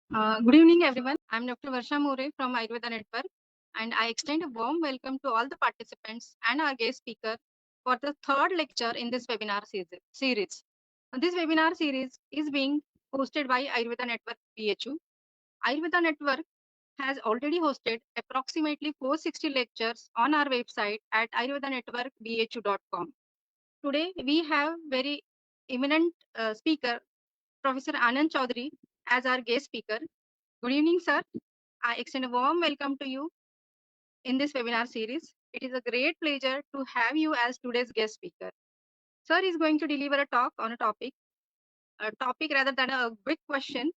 Good evening, everyone. I'm Dr. Varsha More from Ayurveda Network, and I extend a warm welcome to all the participants and our guest speaker for the third lecture in this webinar series. This webinar series is being hosted by Ayurveda Network BHU. Ayurveda Network has already hosted approximately 460 lectures on our website at ayurvedanetworkbhu.com. Today, we have very eminent speaker, Professor Anand Chaudhary, as our guest speaker. Good evening, sir. I extend a warm welcome to you in this webinar series. It is a great pleasure to have you as today's guest speaker. Sir is going to deliver a talk on a topic rather than a quick question,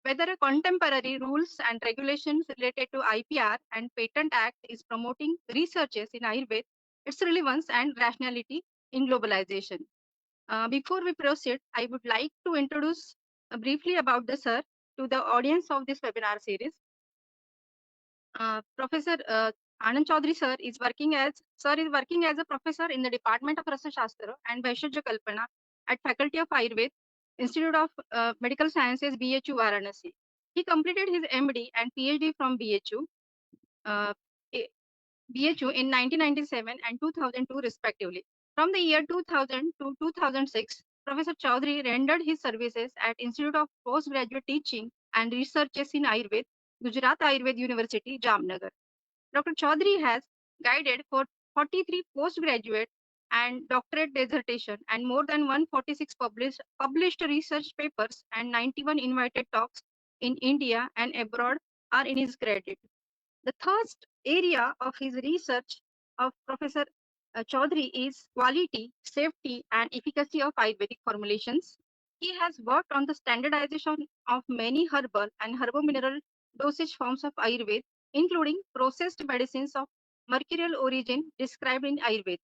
whether a contemporary rules and regulations related to IPR and Patent Act is promoting researches in Ayurveda, its relevance and rationality in globalization. Before we proceed, I would like to introduce briefly about the sir to the audience of this webinar series. Professor Anand Chaudhary sir is working as a professor in the Department of Rasa Shastra and Bhaishajya Kalpana at Faculty of Ayurveda, Institute of Medical Sciences, BHU Varanasi. He completed his MD and PhD from uh, i- BHU in 1997 and 2002 respectively. From the year 2000 to 2006, Professor Chaudhary rendered his services at Institute of Postgraduate Teaching and Researches in Ayurveda, Gujarat Ayurveda University, Jamnagar. Dr. Chaudhary has guided for 43 postgraduate and doctorate dissertation and more than 146 published research papers and 91 invited talks in India and abroad are in his credit. The third area of his research of Professor Chaudhary is quality, safety, and efficacy of Ayurvedic formulations. He has worked on the standardization of many herbal and herbomineral dosage forms of Ayurveda, including processed medicines of mercurial origin described in Ayurveda.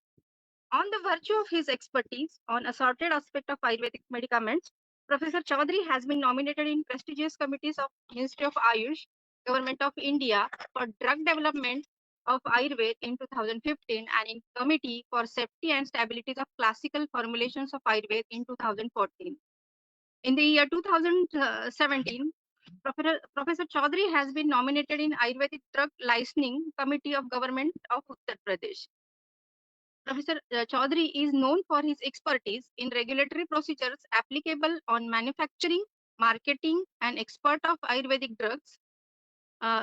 On the virtue of his expertise on assorted aspects of Ayurvedic medicaments, Professor Chaudhary has been nominated in prestigious committees of Ministry of Ayush, Government of India for drug development of Ayurveda in 2015 and in Committee for Safety and Stability of Classical Formulations of Ayurveda in 2014. In the year 2017, Professor Chaudhary has been nominated in Ayurvedic Drug Licensing Committee of Government of Uttar Pradesh. Professor Chaudhary is known for his expertise in regulatory procedures applicable on manufacturing, marketing, and export of Ayurvedic drugs.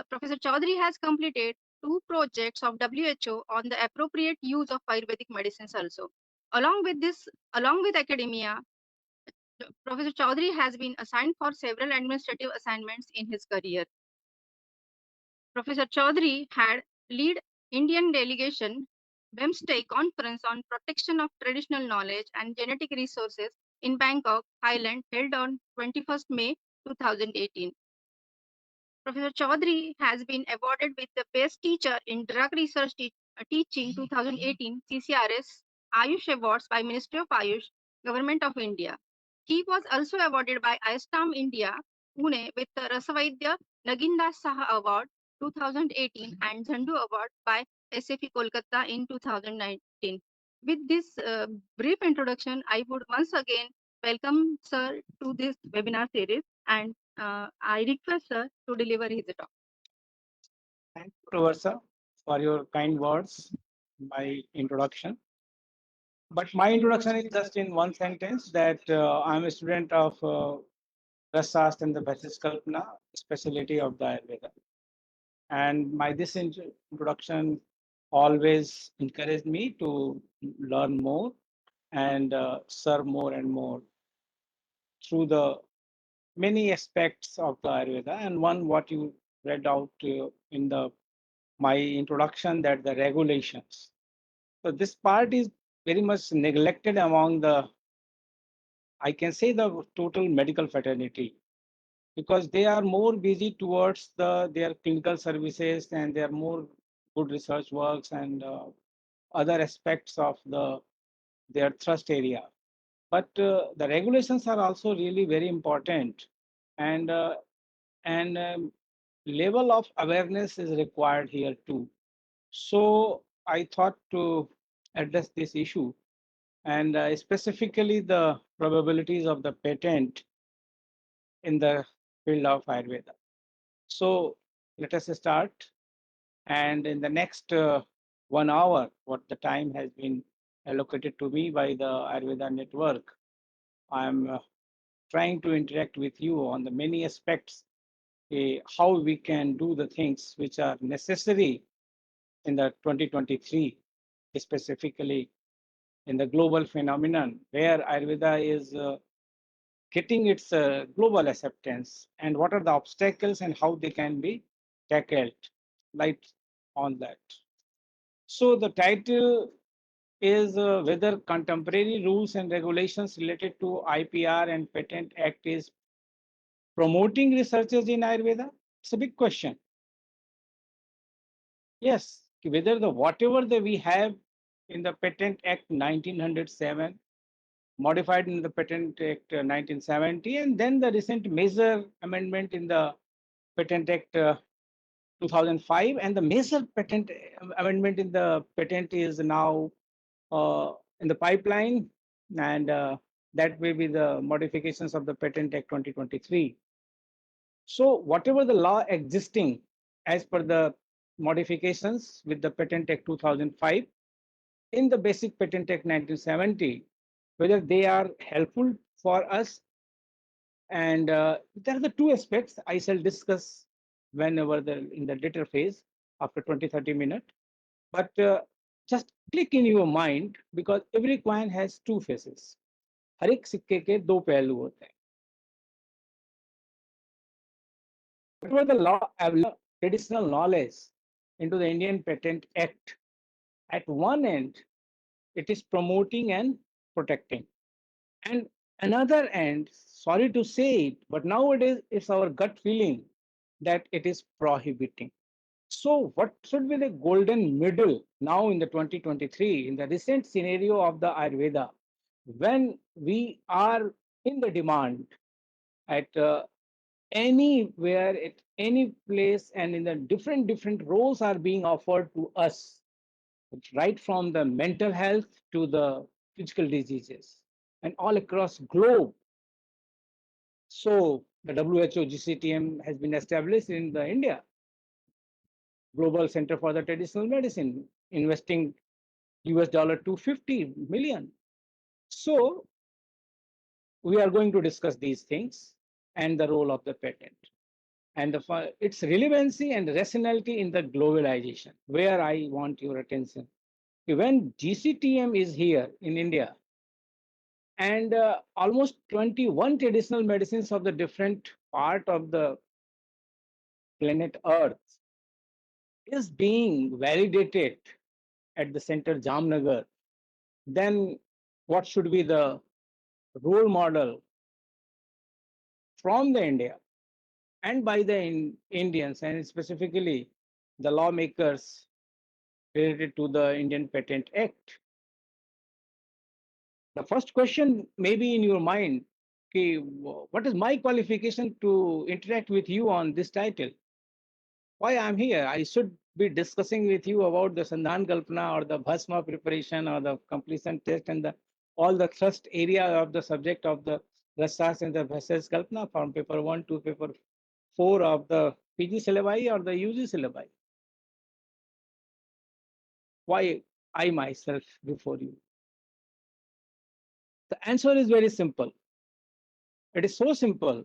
Professor Chaudhary has completed 2 projects of WHO on the appropriate use of Ayurvedic medicines also. Along with academia, Professor Chaudhary has been assigned for several administrative assignments in his career. Professor Chaudhary had lead Indian delegation BIMSTEC conference on protection of traditional knowledge and genetic resources in Bangkok, Thailand, held on 21st May 2018. Professor Chaudhary has been awarded with the Best Teacher in Drug Research Teaching 2018 CCRS Ayush Awards by Ministry of Ayush, Government of India. He was also awarded by ISTAM India, Pune with the Rasavaidya Nagindas Saha Award 2018 and Zandu Award by SFE Kolkata in 2019. With this brief introduction, I would once again welcome sir to this webinar series and I request sir to deliver his talk. Thank you, Professor, for your kind words, my introduction. But my introduction is just in one sentence that I'm a student of Rasast and the Bhasis Kalpana, specialty of the Ayurveda. And my this introduction always encouraged me to learn more and serve more and more through the many aspects of the Ayurveda. And one, what you read out in the my introduction, that the regulations. So this part is very much neglected among the, I can say, the total medical fraternity, because they are more busy towards their clinical services and they are more good research works and other aspects of their thrust area. But the regulations are also really very important, and level of awareness is required here too. So I thought to address this issue and specifically the probabilities of the patent in the field of Ayurveda. So let us start. And in the next 1 hour, what the time has been allocated to me by the Ayurveda network, I'm trying to interact with you on the many aspects, how we can do the things which are necessary in the 2023, specifically in the global phenomenon where Ayurveda is getting its global acceptance, and what are the obstacles and how they can be tackled. Light on that. So the title is whether contemporary rules and regulations related to IPR and Patent Act is promoting researchers in Ayurveda. It's a big question. Yes, whether the whatever that we have in the Patent Act 1907, modified in the Patent Act 1970, and then the recent major amendment in the Patent Act 2005, and the major patent amendment in the patent is now in the pipeline, and that will be the modifications of the Patent Act 2023. So whatever the law existing as per the modifications with the Patent Act 2005 in the basic Patent Act 1970, whether they are helpful for us, and there are the two aspects I shall discuss whenever the in the later phase after 20-30 minutes. But just click in your mind, because every coin has two faces. हर एक सिक्के के दो पहलू होते हैं. Whatever the law traditional knowledge into the Indian Patent Act, at one end it is promoting and protecting, and another end, sorry to say it, but nowadays it's our gut feeling that it is prohibiting. So, what should be the golden middle now in the 2023 in the recent scenario of the Ayurveda, when we are in the demand at anywhere, at any place, and in the different roles are being offered to us, right from the mental health to the physical diseases, and all across globe. So the WHO GCTM has been established in the India, Global Center for the Traditional Medicine, investing US dollar 250 million. So we are going to discuss these things and the role of the patent and its relevancy and rationality in the globalization, where I want your attention. When GCTM is here in India, and almost 21 traditional medicines of the different part of the planet Earth is being validated at the center Jamnagar, then what should be the role model from the India and by the Indians, and specifically the lawmakers related to the Indian Patent Act? The first question may be in your mind, okay, what is my qualification to interact with you on this title? Why I'm here? I should be discussing with you about the Sandhan Kalpana or the Bhasma preparation or the completion test and the all the thrust area of the subject of the Rasas and the Bhasas Kalpana from paper 1 to paper 4 of the PG syllabi or the UG syllabi. Why I myself before you? The answer is very simple. It is so simple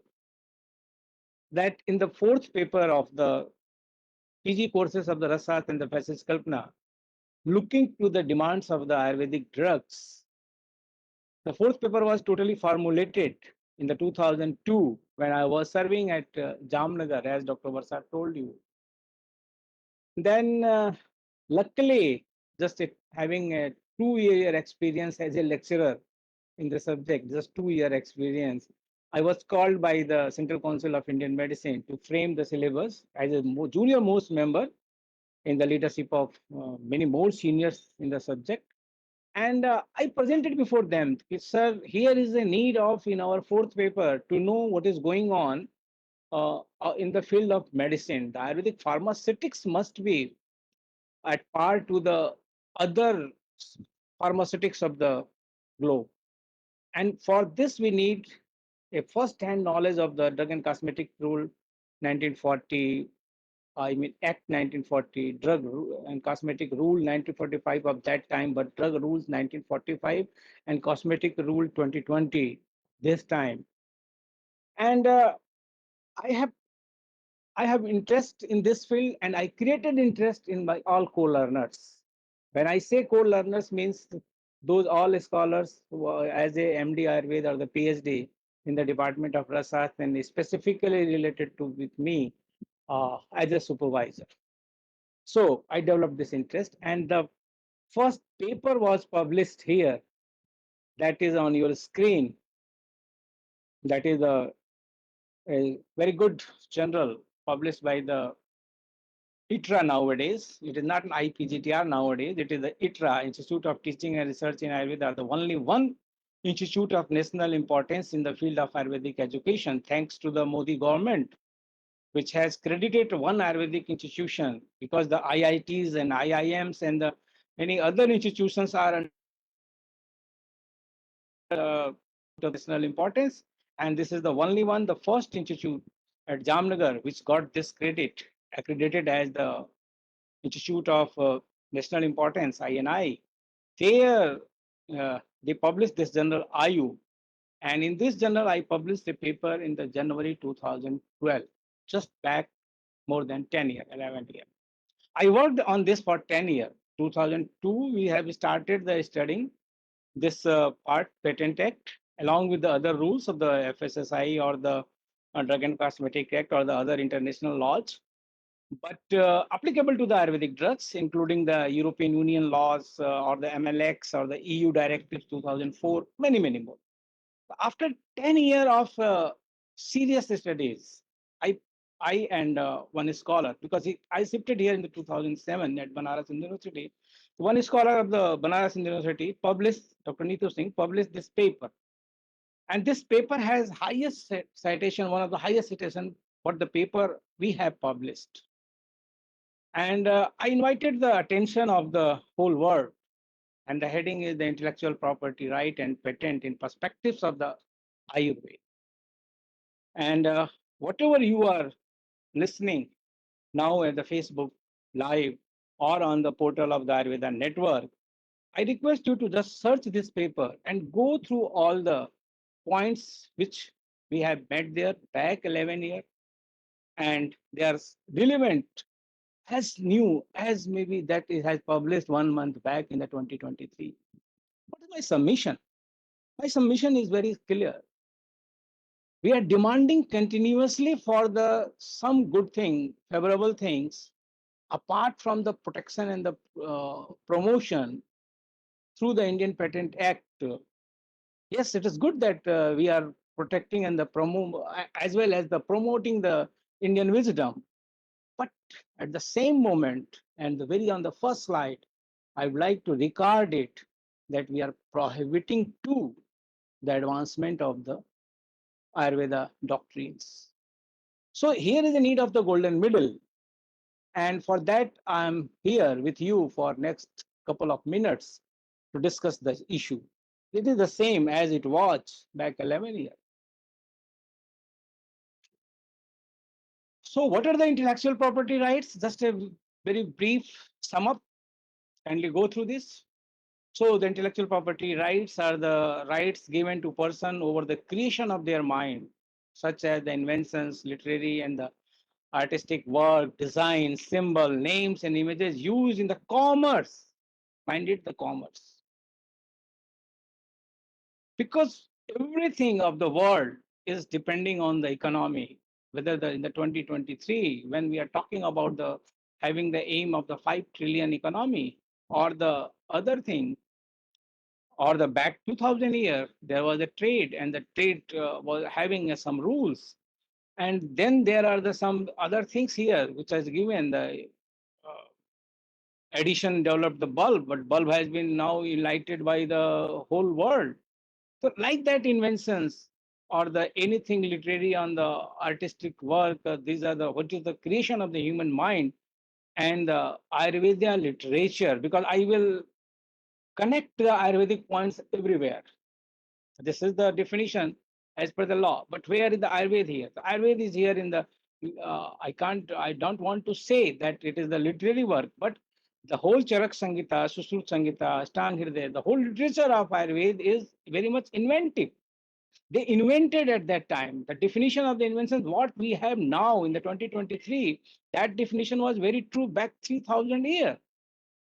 that in the fourth paper of the PG courses of the Rasas and the Bhasas Kalpana, looking to the demands of the Ayurvedic drugs, the fourth paper was totally formulated in the 2002 when I was serving at Jamnagar, as Dr. Varsad told you. Then, luckily, just having a 2-year experience as a lecturer in the subject, just 2-year experience, I was called by the Central Council of Indian Medicine to frame the syllabus as a junior most member in the leadership of many more seniors in the subject. And I presented before them, sir, here is a need of in our fourth paper to know what is going on in the field of medicine. The Ayurvedic pharmaceutics must be at par to the other pharmaceutics of the globe. And for this, we need a first-hand knowledge of the drug and cosmetic rule, 1940, I mean Act 1940, and cosmetic rule 1945 of that time, but drug rules 1945 and cosmetic rule 2020 this time. And I have I have interest in this field, and I created interest in my all co-learners. When I say co-learners, means those all scholars who are as a MD Ayurveda or the PhD in the Department of Rasas and specifically related to with me as a supervisor. So I developed this interest, and the first paper was published here. That is on your screen. That is a very good journal published by the ITRA nowadays. It is not an IPGTR nowadays. It is the ITRA, Institute of Teaching and Research in Ayurveda, the only one institute of national importance in the field of Ayurvedic education, thanks to the Modi government, which has credited one Ayurvedic institution, because the IITs and IIMs and the many other institutions are of national importance. And this is the only one, the first institute at Jamnagar, which got this credit, accredited as the Institute of National Importance, INI. There, they published this journal, IU. And in this journal, I published a paper in the January 2012, just back more than 10 years, 11 years. I worked on this for 10 years. 2002, we have started the studying this part, Patent Act, along with the other rules of the FSSI or the Drug and Cosmetic Act or the other international laws, but applicable to the Ayurvedic drugs, including the European Union laws or the MLX or the EU Directives 2004, many, many more. After 10 years of serious studies, I, I and one scholar, because I shifted here in the 2007 at Banaras University, one scholar of the Banaras University published, Dr. Neetu Singh published this paper. And this paper has highest citation, one of the highest citation for the paper we have published. And I invited the attention of the whole world. And the heading is the intellectual property right and patent in perspectives of the Ayurveda. And whatever you are listening now at the Facebook Live or on the portal of the Ayurveda Network, I request you to just search this paper and go through all the points which we have met there back 11 years, and they are relevant as new as maybe that it has published 1 month back in the 2023. What is my submission? My submission is very clear. We are demanding continuously for the some good thing, favorable things, apart from the protection and the promotion through the Indian Patent Act. Yes, it is good that we are protecting and the as well as the promoting the Indian wisdom. But at the same moment, and the very on the first slide, I would like to record it that we are prohibiting too the advancement of the Ayurveda doctrines. So here is the need of the golden middle. And for that, I'm here with you for next couple of minutes to discuss the issue. It is the same as it was back 11 years. So what are the intellectual property rights? Just a very brief sum up. Kindly go through this. So the intellectual property rights are the rights given to person over the creation of their mind, such as the inventions, literary and the artistic work, design, symbol, names, and images used in the commerce. Mind it, the commerce. Because everything of the world is depending on the economy, whether in the 2023, when we are talking about the having the aim of the 5 trillion economy, or the other thing, or the back 2000 year, there was a trade, and the trade was having some rules. And then there are the some other things here which has given the uh, addition developed the bulb, but bulb has been now enlightened by the whole world. So like that inventions or the anything literary on the artistic work, these are the what is the creation of the human mind, and the Ayurveda literature, because I will connect the Ayurvedic points everywhere. This is the definition as per the law. But where is the Ayurveda here? The Ayurveda is here in the I don't want to say that it is the literary work, but the whole Charak Sangita, Sushrut Sangita, Ashtang Hriday, the whole literature of Ayurveda is very much inventive. They invented at that time the definition of the inventions. What we have now in the 2023, that definition was very true back 3,000 years,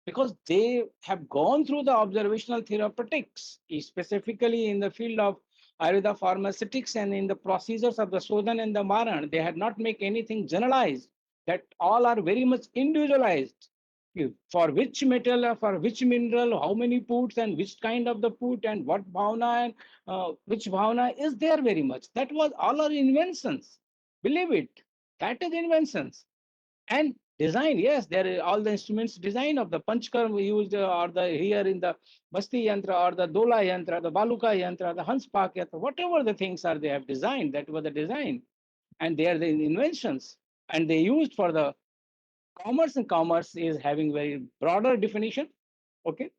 because they have gone through the observational therapeutics, specifically in the field of Ayurveda pharmaceutics and in the procedures of the Sodhan and the Maran. They had not make anything generalized, that all are very much individualized. For which metal, for which mineral, how many puts and which kind of the put and what bhavana and which bhavana is there very much. That was all our inventions. Believe it. That is inventions. And design, yes, there are all the instruments design of the Panchkar we used, or the here in the Basti Yantra or the Dola Yantra, the Baluka Yantra, the Hanspak Yantra, whatever the things are they have designed, that was the design. And they are the inventions. And they used for the commerce, and commerce is having very broader definition. Okay.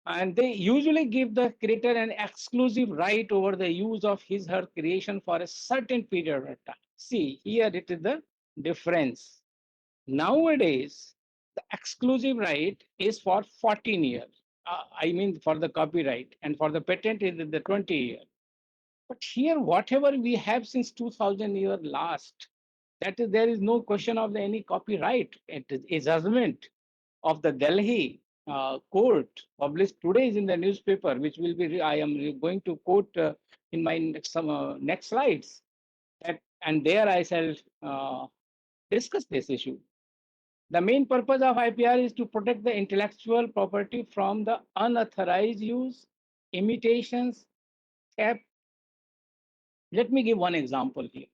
And they usually give the creator an exclusive right over the use of his her creation for a certain period of time. See, here it is the difference. Nowadays, the exclusive right is for 14 years. I mean, for the copyright, and for the patent is the 20 years. But here, whatever we have since 2000 year last, that is, there is no question of any copyright. It is a judgment of the Delhi court published today is in the newspaper, which will be I am going to quote in my next slides. That, and there I shall discuss this issue. The main purpose of IPR is to protect the intellectual property from the unauthorized use, imitations, theft. Let me give one example here.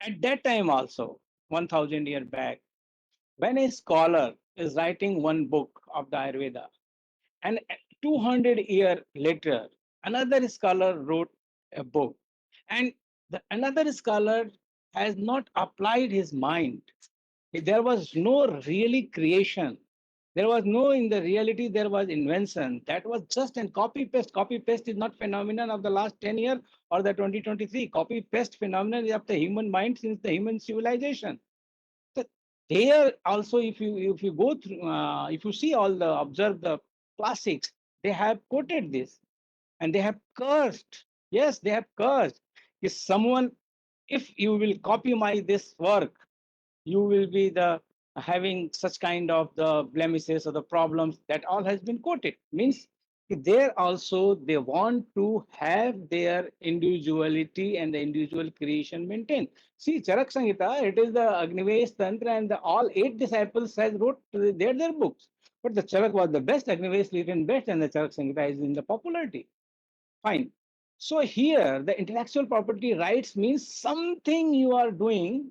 At that time also, 1000 years back, when a scholar is writing one book of the Ayurveda, and 200 years later, another scholar wrote a book, and another scholar has not applied his mind. There was no really creation. There was no, in the reality, there was invention. That was just a copy paste. Copy paste is not phenomenon of the last 10 years or the 2023. Copy paste phenomenon is of the human mind since the human civilization. So there also, if you go through, if you see all the observe the classics, they have quoted this, and they have cursed. Yes, they have cursed. If someone, if you will copy my this work, you will be the having such kind of the blemishes or the problems. That all has been quoted. Means there also they want to have their individuality and the individual creation maintained. See, Charak Samhita, it is the Agnivesh Tantra, and the all 8 disciples has wrote their books. But the Charak was the best, Agnivesh written best, and the Charak Samhita is in the popularity. Fine. So here the intellectual property rights means something you are doing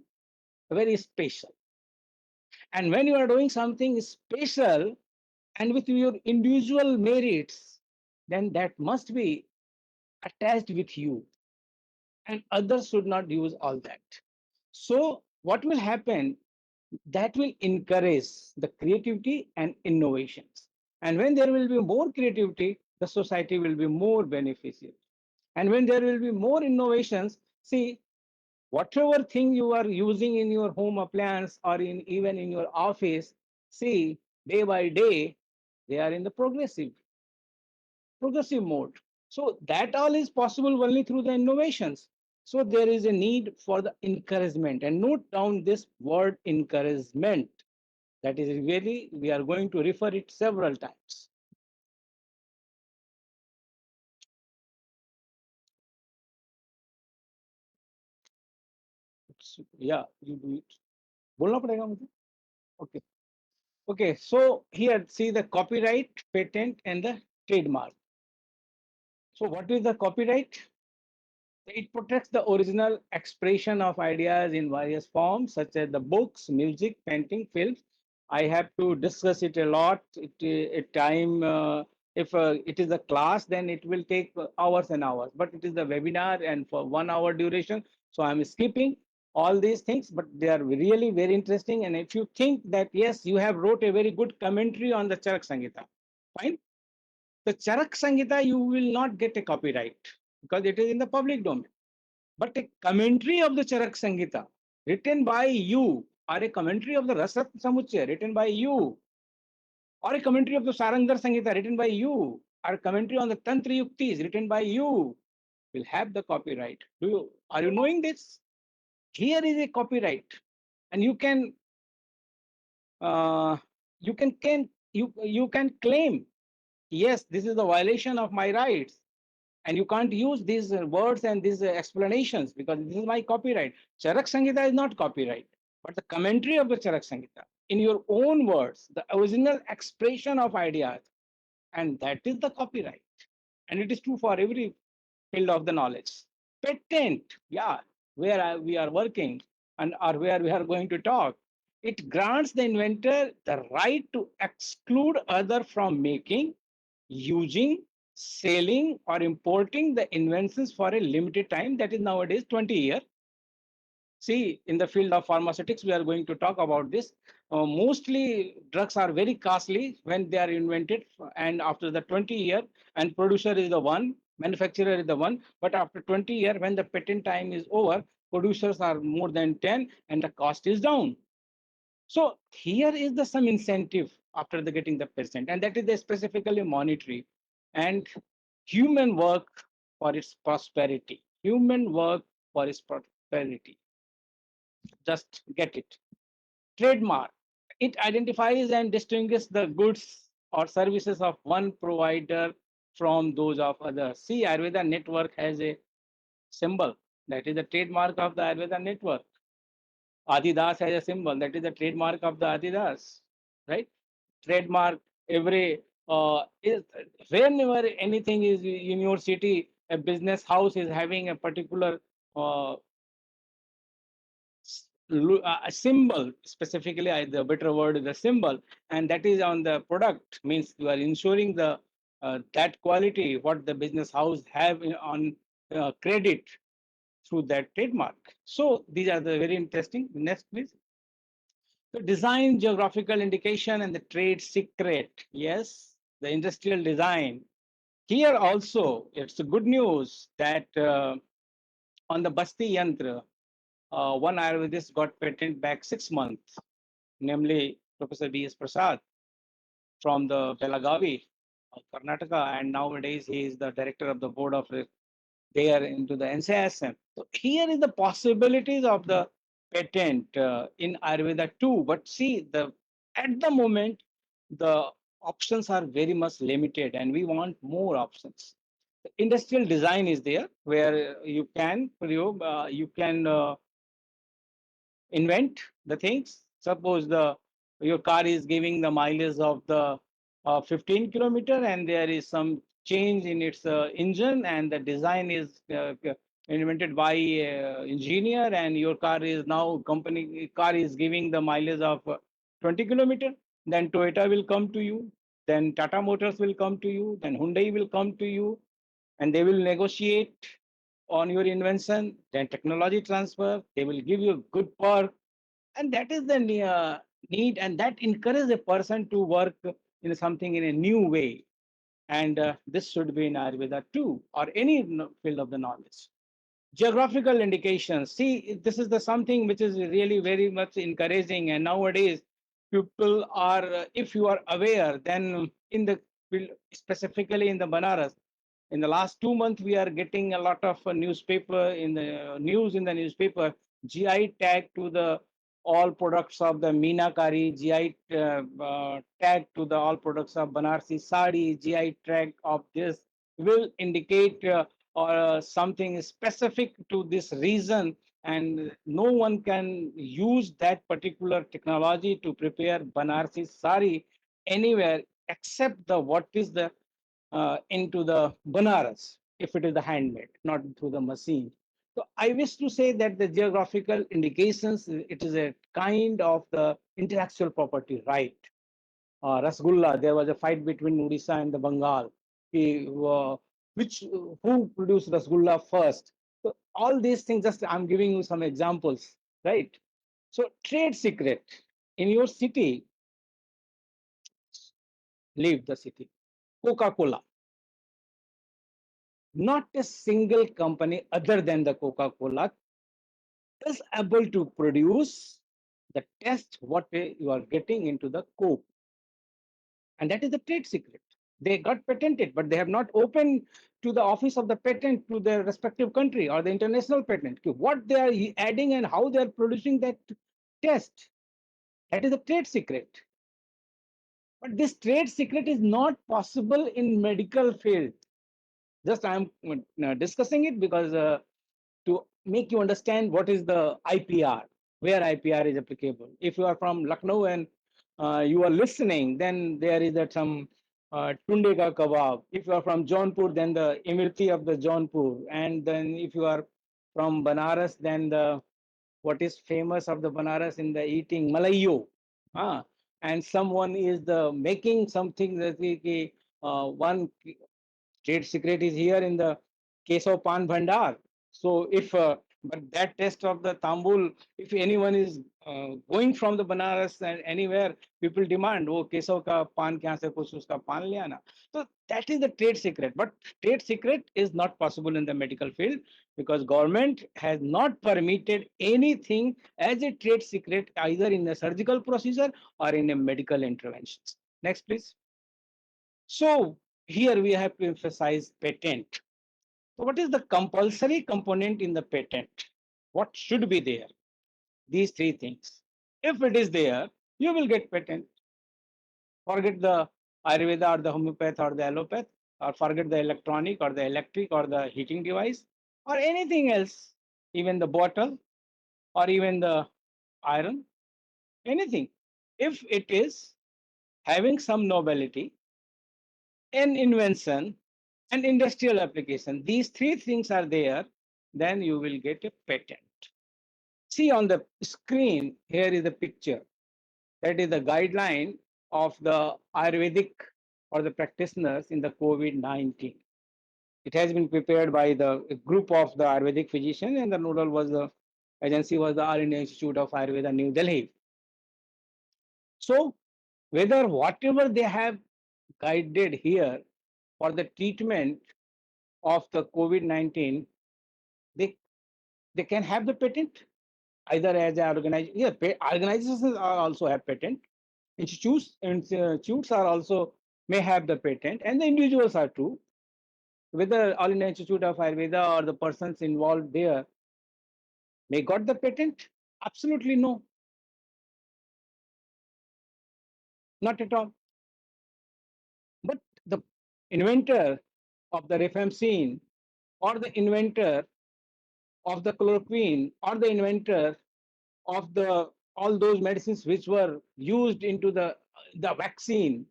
very special. And when you are doing something special and with your individual merits, then that must be attached with you, and others should not use all that. So, what will happen? That will encourage the creativity and innovations. And when there will be more creativity, the society will be more beneficial. And when there will be more innovations, see, whatever thing you are using in your home appliance or in even in your office, see, day by day they are in the progressive mode. So that all is possible only through the innovations. So there is a need for the encouragement, and note down this word encouragement. That is really, we are going to refer it several times. Yeah, you do it. बोलना पड़ेगा मुझे? Okay. Okay, so here see the copyright, patent, and the trademark. So, what is the copyright? It protects the original expression of ideas in various forms, such as the books, music, painting, films. I have to discuss it a lot. It time, if it is a class, then it will take hours and hours. But it is the webinar, and for 1 hour duration, so I'm skipping all these things. But they are really very interesting. And if you think that yes, you have wrote a very good commentary on the Charak Sangita, fine. The Charak Sangita, you will not get a copyright because it is in the public domain. But a commentary of the Charak Sangita written by you, or a commentary of the Rasat Samuchaya written by you, or a commentary of the Sarangar Sangita written by you, or a commentary on the Tantra Yuktis written by you, will have the copyright. Are you knowing this? Here is a copyright, and uh, you can claim, yes, this is a violation of my rights, and you can't use these words and these explanations because this is my copyright. Charak Sangita is not copyright, but the commentary of the Charak Sangita in your own words, the original expression of ideas, and that is the copyright. And it is true for every field of the knowledge. Patent, yeah, we are working and or where we are going to talk. It grants the inventor the right to exclude other from making, using, selling, or importing the inventions for a limited time. That is nowadays 20 years. See, in the field of pharmaceutics, we are going to talk about this. Mostly drugs are very costly when they are invented, and after the 20 year, and producer is the one, manufacturer is the one, but after 20 year, when the patent time is over, producers are more than 10, and the cost is down. So here is the some incentive after the getting the patent, and that is the specifically monetary and human work for its prosperity. Human work for its prosperity. Just get it. Trademark. It identifies and distinguishes the goods or services of one provider from those of others. See, Ayurveda network has a symbol. That is the trademark of the Ayurveda network. Adidas has a symbol. That is the trademark of the Adidas. Right? Trademark every is whenever anything is in your city, a business house is having a particular uh, a symbol, specifically the better word is the symbol, and that is on the product, means you are ensuring the that quality what the business house have on credit through that trademark. So these are the very interesting. Next please. The design, geographical indication, and the trade secret. Yes, the industrial design. Here also it's a good news that on the basti yantra, one Ayurvedist got patent back 6 months, namely Professor B.S. Prasad from the Belagavi, Karnataka, and nowadays he is the director of the board of there into the NCISM. So here is the possibilities of the patent in Ayurveda too. But see, the at the moment the options are very much limited, and we want more options. Industrial design is there where you can invent the things. Suppose the your car is giving the mileage of the 15 kilometer, and there is some change in its engine, and the design is invented by engineer, and your car is now company car is giving the mileage of 20 kilometer. Then Toyota will come to you. Then Tata Motors will come to you. Then Hyundai will come to you, and they will negotiate on your invention. Then technology transfer. They will give you good perk, and that is the need, and that encourages a person to work in something in a new way. And this should be in Ayurveda too, or any field of the knowledge. Geographical indications. See, this is the something which is really very much encouraging, and nowadays people are, if you are aware, then in the specifically in the Banaras, in the last 2 months we are getting a lot of newspaper in the news in the newspaper, GI tag to the all products of the Meenakari, GI tag to the all products of Banarsi Sari, GI tag of this will indicate or something specific to this region, and no one can use that particular technology to prepare Banarsi Sari anywhere except the what is the into the Banaras, if it is the handmade, not through the machine. So I wish to say that the geographical indications, it is a kind of the intellectual property right. Rasgulla, there was a fight between Odisha and the Bengal. Which who produced Rasgulla first? So all these things, just I'm giving you some examples, right? So trade secret in your city, leave the city. Coca-Cola. Not a single company other than the Coca-Cola is able to produce the test what you are getting into the Coke. And that is the trade secret. They got patented, but they have not opened to the office of the patent to their respective country or the international patent. Okay, what they are adding and how they are producing that test, that is the trade secret. But this trade secret is not possible in medical field. Just I am discussing it because to make you understand what is the IPR, where IPR is applicable. If you are from Lucknow and you are listening, then there is that some tunde ka kebab. If you are from Jaunpur, then the imirti of the Jaunpur. And then if you are from Banaras, then the what is famous of the Banaras in the eating Malayo. Ah, and someone is the making something that one trade secret is here in the case of Pan Bhandar. So if but that test of the Tambul, if anyone is going from the Banaras and anywhere, people demand, oh, Kesav ka pan kya se kuch uska pan le aana. So that is the trade secret. But trade secret is not possible in the medical field because government has not permitted anything as a trade secret either in a surgical procedure or in a medical interventions. Next, please. So here we have to emphasize patent. So what is the compulsory component in the patent? What should be there? These three things. If it is there, you will get patent. Forget the Ayurveda or the homeopath or the allopath, or forget the electronic or the electric or the heating device or anything else, even the bottle or even the iron, anything. If it is having some nobility, an invention, and industrial application. These three things are there, then you will get a patent. See on the screen, here is the picture. That is the guideline of the Ayurvedic or the practitioners in the COVID-19. It has been prepared by the group of the Ayurvedic physician, and the nodal was the agency was the All India Institute of Ayurveda, New Delhi. So whether whatever they have guided here for the treatment of the COVID-19, they they can have the patent either as an organization. Yeah, organizations are also have patent. Institutes are also may have the patent, and the individuals are too. Whether All India Institute of Ayurveda or the persons involved there may got the patent? Absolutely no, not at all. But the inventor of the rifampicin or the inventor of the chloroquine or the inventor of the all those medicines which were used into the vaccine,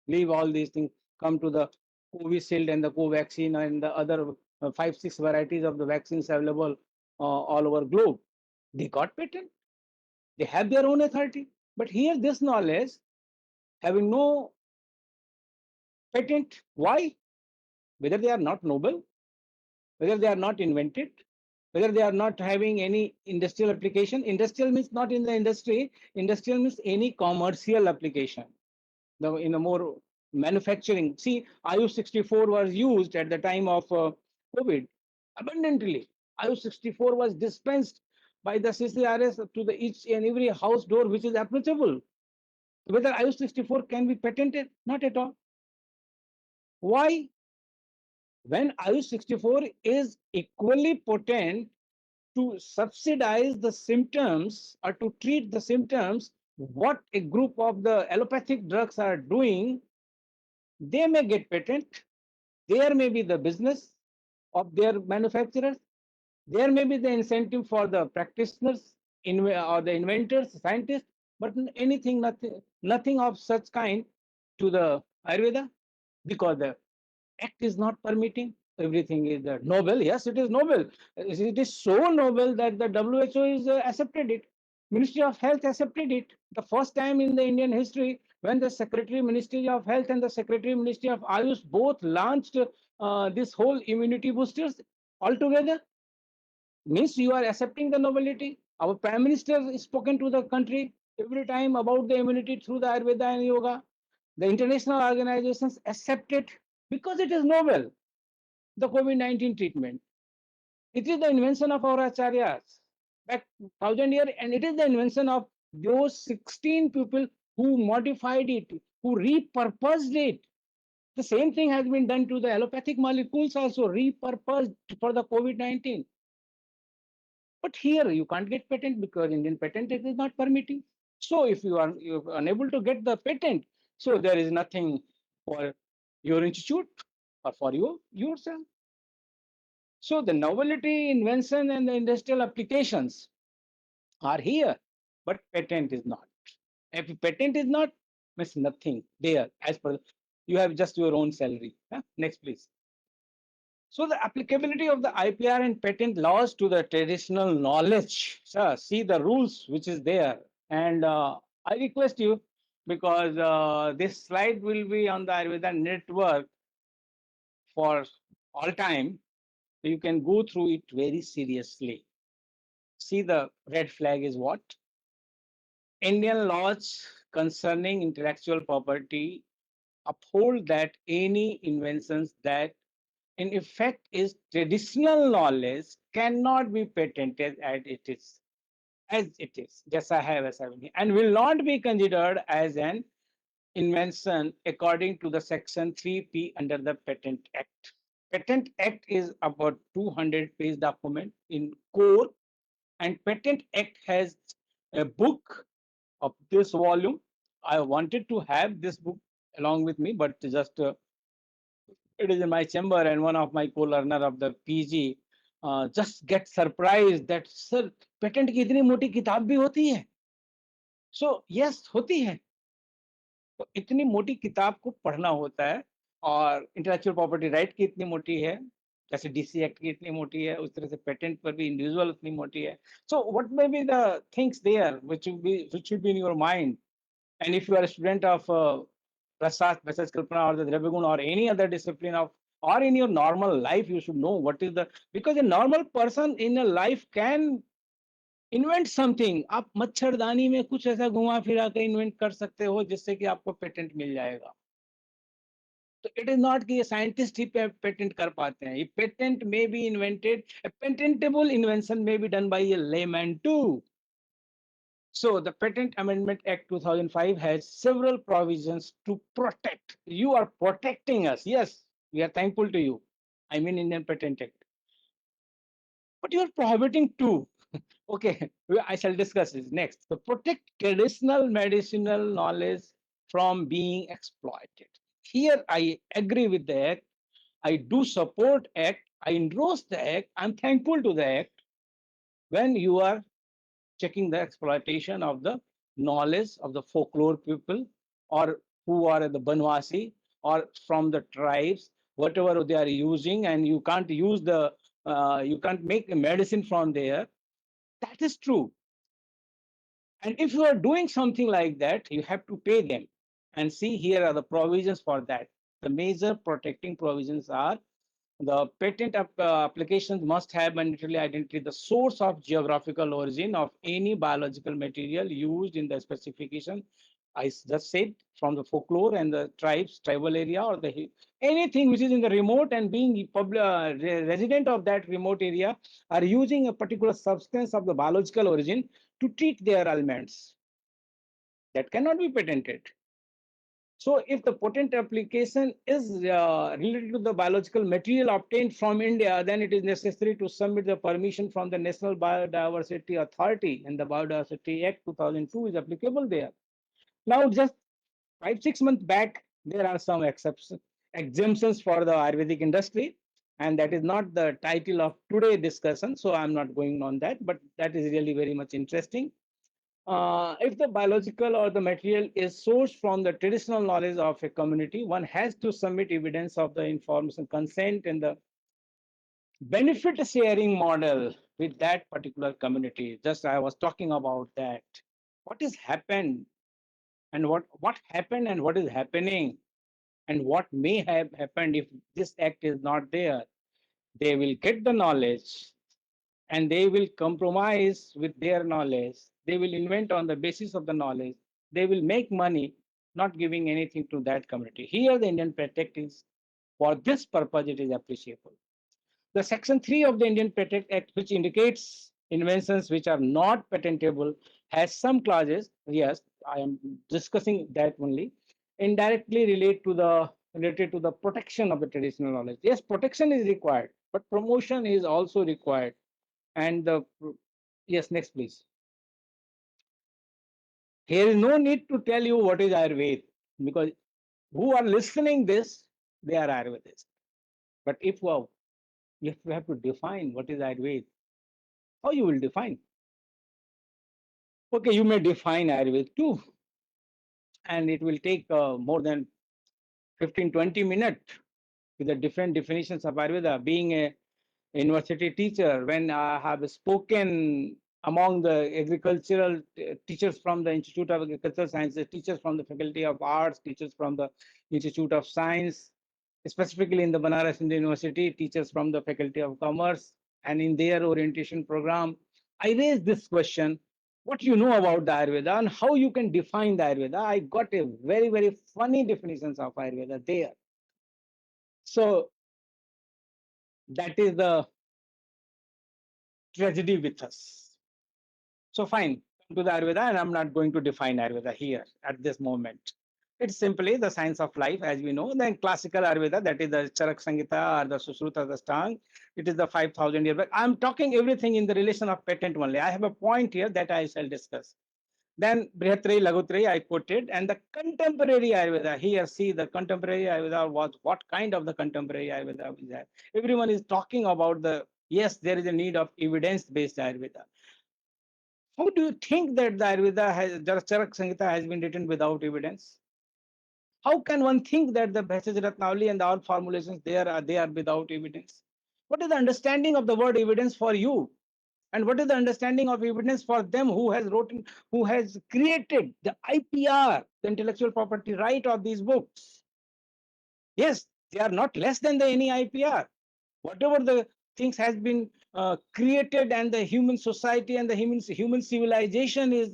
leave all these things, come to the Covishield and the Covaxin and the other 5 6 varieties of the vaccines available all over globe. They got patent. They have their own authority. But here this knowledge having no patent. Why? Whether they are not noble, whether they are not invented, whether they are not having any industrial application. Industrial means not in the industry. Industrial means any commercial application. In a more manufacturing. See, Ayush 64 was used at the time of COVID abundantly. Ayush 64 was dispensed by the CCRS to the each and every house door which is approachable. Whether Ayush 64 can be patented? Not at all. Why? When Ayush 64 is equally potent to subsidize the symptoms or to treat the symptoms, what a group of the allopathic drugs are doing, they may get patent. There may be the business of their manufacturers. There may be the incentive for the practitioners or the inventors, scientists, but anything, nothing of such kind to the Ayurveda because the act is not permitting. Everything is noble. Yes, it is noble. It is so noble that the WHO is accepted it. Ministry of Health accepted it. The first time in the Indian history when the Secretary Ministry of Health and the Secretary Ministry of Ayush both launched this whole immunity boosters altogether. Means you are accepting the nobility. Our Prime Minister is spoken to the country every time about the immunity through the Ayurveda and yoga. The international organizations accept it because it is noble. the COVID-19 treatment. It is the invention of our acharyas back 1,000 years, and it is the invention of those 16 people who modified it, who repurposed it. The same thing has been done to the allopathic molecules, also repurposed for the COVID-19. But here you can't get patent because Indian patent act is not permitting. So if you're unable to get the patent, so there is nothing for your institute or for yourself. So the novelty, invention, and the industrial applications are here, but patent is not. If patent is not, means nothing there as per you have just your own salary. Huh? Next, please. So the applicability of the IPR and patent laws to the traditional knowledge. Sir, see the rules which is there. And I request you, because this slide will be on the Ayurveda network for all time, so you can go through it very seriously. See the red flag is what? Indian laws concerning intellectual property uphold that any inventions that in effect is traditional knowledge cannot be patented as it is just I have as having and will not be considered as an invention according to the section 3p under the Patent Act. Patent Act is about 200-page document in core, and Patent Act has a book of this volume. I wanted to have this book along with me, but just it is in my chamber, and one of my co-learner of the PG just get surprised that sir patent की इतनी मोटी किताब भी होती है. So yes, होती है. तो इतनी मोटी किताब को पढ़ना होता है, और इंटेलेक्चुअल प्रॉपर्टी राइट की इतनी मोटी है, जैसे डीसी एक्ट की इतनी मोटी है, उस तरह से पेटेंट पर भी इंडिविजुअल उतनी मोटी है. So what may be the things there which should be in your mind. And if you are a student of Prasad, Message Kalpana, or the Dravigun, or any other discipline of, or in your normal life, you should know what is the, because a normal person in a life can invent something. आप मच्छरदानी में कुछ ऐसा घुमा फिरा के invent कर सकते हो जिससे कि आपको पेटेंट मिल जाएगा. तो इट इज नॉट कि ये साइंटिस्ट ही पेटेंट कर पाते हैं. ये पेटेंट में बी इन्वेंटेड, पेटेंटेबल इन्वेंशन में be done by a layman too. So the Patent Amendment Act 2005 has several provisions to protect. You are protecting us. Yes, we are thankful to you. I mean Indian Patent Act. But you are prohibiting too. Okay, I shall discuss this next. So protect traditional medicinal knowledge from being exploited. Here I agree with the Act. I do support Act. I endorse the Act. I'm thankful to the Act. When you are checking the exploitation of the knowledge of the folklore people, or who are the Banwasi, or from the tribes, whatever they are using, and you can't use the, you can't make a medicine from there. That is true. And if you are doing something like that, you have to pay them. And see, here are the provisions for that. The major protecting provisions are the patent applications must have mandatorily identified the source of geographical origin of any biological material used in the specification. I just said from the folklore and the tribes, tribal area, or the anything which is in the remote, and being resident of that remote area are using a particular substance of the biological origin to treat their ailments. That cannot be patented. So if the patent application is related to the biological material obtained from India, then it is necessary to submit the permission from the National Biodiversity Authority, and the Biodiversity Act 2002 is applicable there. Now, just 5-6 months back, there are some exemptions for the Ayurvedic industry, and that is not the title of today's discussion, so I'm not going on that, but that is really very much interesting. If the biological or the material is sourced from the traditional knowledge of a community, one has to submit evidence of the information consent and the benefit sharing model with that particular community. Just I was talking about that. What has happened, and what happened, and what is happening, and what may have happened if this act is not there. They will get the knowledge, and they will compromise with their knowledge. They will invent on the basis of the knowledge. They will make money, not giving anything to that community. Here, the Indian patent is for this purpose, it is appreciable. The Section 3 of the Indian Patent Act, which indicates inventions which are not patentable, has some clauses. Yes, I am discussing that only. Indirectly related to the protection of the traditional knowledge. Yes, protection is required, but promotion is also required. And the yes, next please. Here is no need to tell you what is Ayurveda because who are listening this, they are Ayurvedists. But if you have to define what is Ayurveda, how you will define? Okay, you may define Ayurveda too, and it will take more than 15-20 minutes with the different definitions of Ayurveda. Being a university teacher, when I have spoken among the agricultural teachers from the Institute of Agricultural Sciences, teachers from the Faculty of Arts, teachers from the Institute of Science, specifically in the Banaras Hindu University, teachers from the Faculty of Commerce, and in their orientation program, I raised this question, what you know about the Ayurveda and how you can define the Ayurveda. I got a very, very funny definitions of Ayurveda there. So that is the tragedy with us. So fine, come to the Ayurveda, and I'm not going to define Ayurveda here at this moment. It's simply the science of life, as we know. Then classical Ayurveda, that is the Charak Samhita or the Sushruta, the Stang, it is the 5,000 year back. I'm talking everything in the relation of patent only. I have a point here that I shall discuss. Then Brihatri, Lagutri, I quoted, and the contemporary Ayurveda. Here, see the contemporary Ayurveda was what kind of the contemporary Ayurveda is that? Everyone is talking about the yes, there is a need of evidence-based Ayurveda. How do you think that the Ayurveda has, Charak Samhita has been written without evidence? How can one think that the Bheshaj Ratnavali and all formulations there are they are without evidence? What is the understanding of the word evidence for you? And what is the understanding of evidence for them who has written, who has created the IPR, the intellectual property right of these books? Yes, they are not less than the any IPR. Whatever the things has been created and the human society and the human civilization is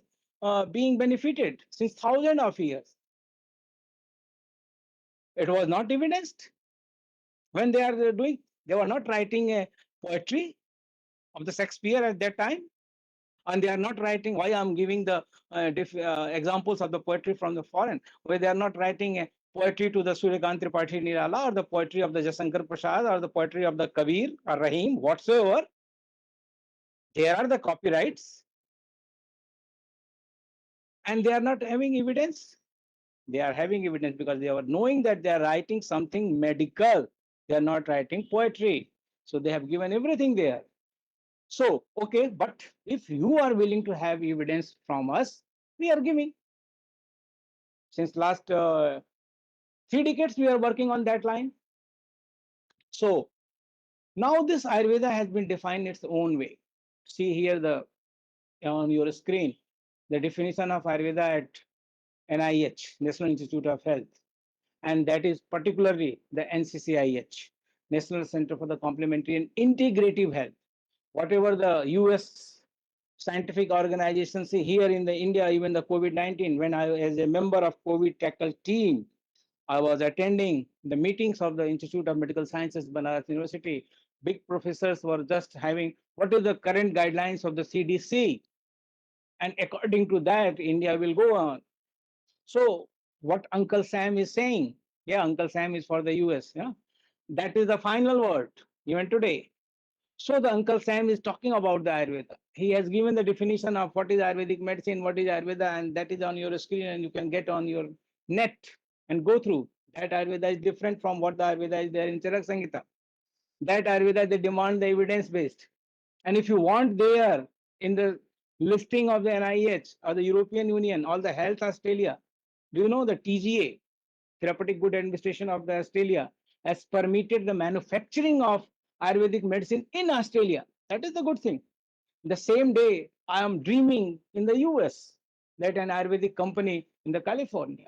being benefited since thousands of years. It was not evidenced when they are doing. They were not writing a poetry of the Shakespeare at that time, and they are not writing. Why I'm giving the examples of the poetry from the foreign, where they are not writing a poetry to the Suryakant Tripathi Nirala or the poetry of the Jasankar Prasad or the poetry of the Kabir or Rahim, whatsoever. There are the copyrights, and they are not having evidence. They are having evidence because they are knowing that they are writing something medical. They are not writing poetry. So they have given everything there. So, okay, but if you are willing to have evidence from us, we are giving. Since last 3 decades, we are working on that line. So now this Ayurveda has been defined its own way. See here the on your screen, the definition of Ayurveda at NIH, National Institute of Health, and that is particularly the NCCIH, National Center for the Complementary and Integrative Health. Whatever the US scientific organizations see here in the India, even the COVID-19, when I, as a member of COVID tackle team, I was attending the meetings of the Institute of Medical Sciences, Banaras University. Big professors were just having what is the current guidelines of the CDC, and according to that, India will go on. So, what Uncle Sam is saying, yeah, Uncle Sam is for the US, yeah, that is the final word, even today. So, the Uncle Sam is talking about the Ayurveda. He has given the definition of what is Ayurvedic medicine, what is Ayurveda, and that is on your screen, and you can get on your net and go through. That Ayurveda is different from what the Ayurveda is there in Charak Samhita. That Ayurveda, they demand the evidence based. And if you want there in the listing of the NIH or the European Union, all the health Australia, do you know the TGA, Therapeutic Good Administration of the Australia, has permitted the manufacturing of Ayurvedic medicine in Australia. That is the good thing. The same day, I am dreaming in the US that an Ayurvedic company in the California,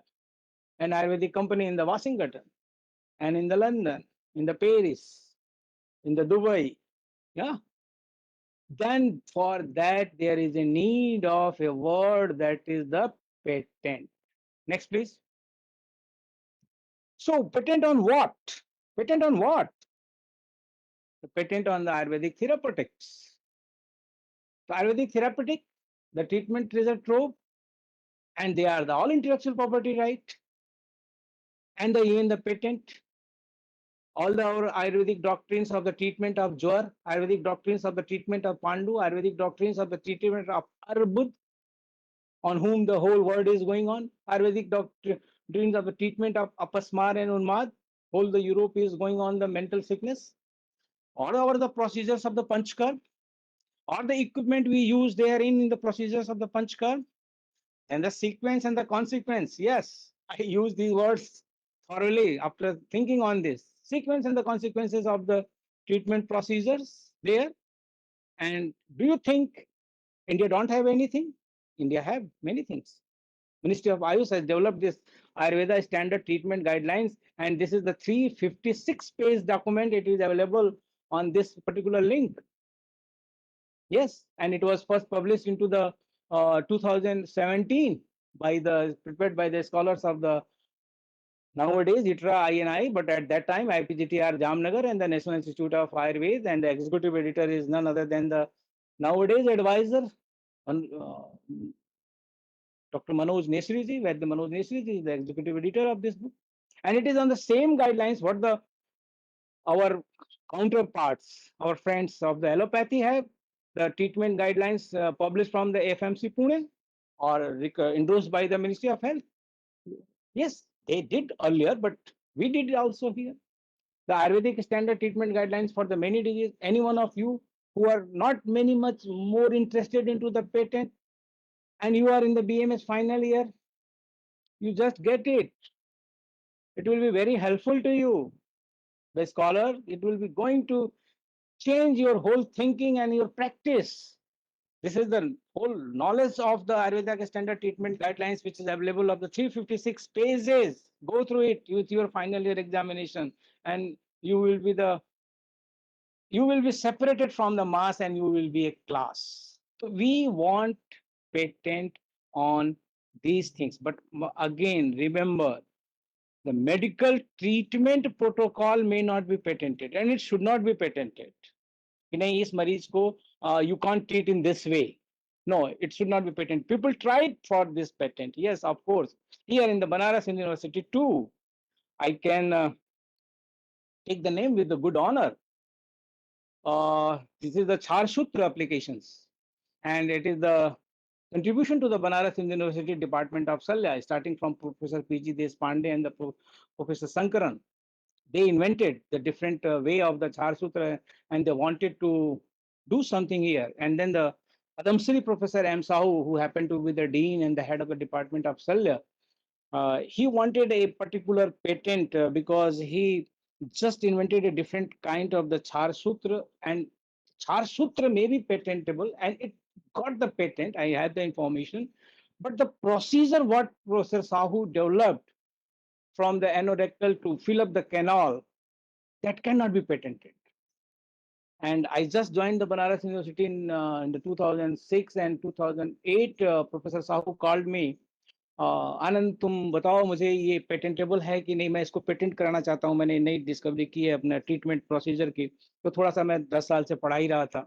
an Ayurvedic company in the Washington, and in the London, in the Paris, in the Dubai, yeah. Then for that there is a need of a word that is the patent. Next, please. So patent on what? Patent on what? the patent on the Ayurvedic therapeutics. So Ayurvedic therapeutic, the treatment result trove, and they are the all intellectual property right, and even the patent, all the our Ayurvedic doctrines of the treatment of Jwar, Ayurvedic doctrines of the treatment of Pandu, Ayurvedic doctrines of the treatment of Arbud, on whom the whole world is going on, Ayurvedic doctrines of the treatment of Apasmar and Unmad, whole the Europe is going on the mental sickness, or over the procedures of the Panchkar, or the equipment we use therein in the procedures of the Panchkar, and the sequence and the consequence. Yes, I use these words thoroughly after thinking on this. Sequence and the consequences of the treatment procedures there. And do you think India don't have anything? India have many things. Ministry of Ayush has developed this Ayurveda standard treatment guidelines, and this is the 356-page document. It is available on this particular link. Yes, and it was first published into the 2017 by the prepared by the scholars of the nowadays ITRA INI, but at that time IPGTR Jamnagar and the National Institute of Ayurveda, and the executive editor is none other than the nowadays advisor Dr. Manoj Nesriji, where the Manoj Nesriji is the executive editor of this book, and it is on the same guidelines what the our counterparts, our friends of the allopathy have, the treatment guidelines published from the FMC Pune or endorsed by the Ministry of Health. Yes, they did earlier, but we did it also here. The Ayurvedic standard treatment guidelines for the many diseases. Any one of you who are not many much more interested into the patent and you are in the BMS final year, you just get it. It will be very helpful to you. The scholar, it will be going to change your whole thinking and your practice. This is the whole knowledge of the Ayurvedic standard treatment guidelines, which is available of the 356 pages. Go through it with your final year examination, and you will be separated from the mass, and you will be a class. So we want patent on these things, but again, remember the medical treatment protocol may not be patented, and it should not be patented. कि नहीं इस मरीज को you can't treat in this way. No, it should not be patent. People tried for this patent. Yes, of course. Here in the Banaras University too, I can take the name with the good honor. This is the Char Sutra applications, and it is the contribution to the Banaras University Department of Salya, starting from Professor P.G. Deshpande and the Professor Sankaran. They invented the different way of the Char Sutra, and they wanted to do something here. And then the Adamsri Professor M. Sahu, who happened to be the dean and the head of the Department of Salya, he wanted a particular patent because he just invented a different kind of the Char Sutra, and Char Sutra may be patentable, and it got the patent. I had the information, but the procedure what Professor Sahu developed from the anorectal to fill up the canal, that cannot be patented. And I just joined the Banaras University in the 2006 and 2008. Professor Sahu called me, आनंद तुम बताओ मुझे ये patentable है कि नहीं, मैं इसको patent कराना चाहता हूँ, मैंने नई डिस्कवरी की है अपना ट्रीटमेंट प्रोसीजर की, तो थोड़ा सा मैं 10 साल से पढ़ा ही रहा था.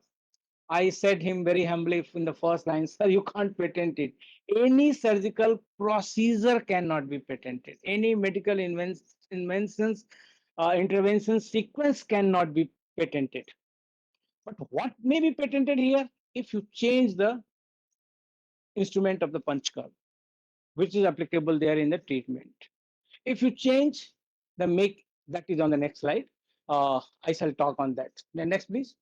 I said him very humbly in the first line, sir, you can't patent it. Any surgical procedure cannot be patented. Any medical inventions, intervention sequence cannot be patented. But what may be patented here? If you change the instrument of the punch curve, which is applicable there in the treatment. If you change the make, that is on the next slide. I shall talk on that. The next, please.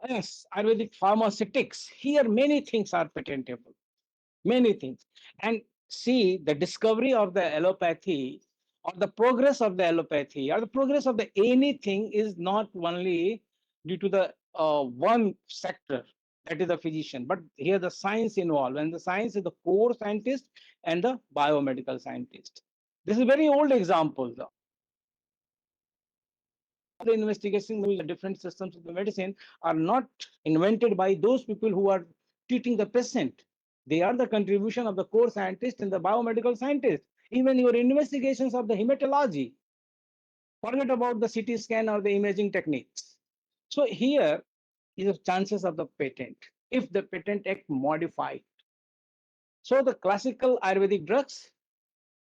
Yes, Ayurvedic pharmaceutics. Here, many things are patentable. Many things. And see, the discovery of the allopathy or the progress of the allopathy or the progress of the anything is not only due to the one sector, that is the physician, but here the science involved, and the science is the core scientist and the biomedical scientist. This is a very old example. The investigations with the different systems of the medicine are not invented by those people who are treating the patient. They are the contribution of the core scientist and the biomedical scientist. Even your investigations of the hematology, Forget about the CT scan or the imaging techniques. So here is the chances of the patent if the Patent Act modified. So the classical Ayurvedic drugs,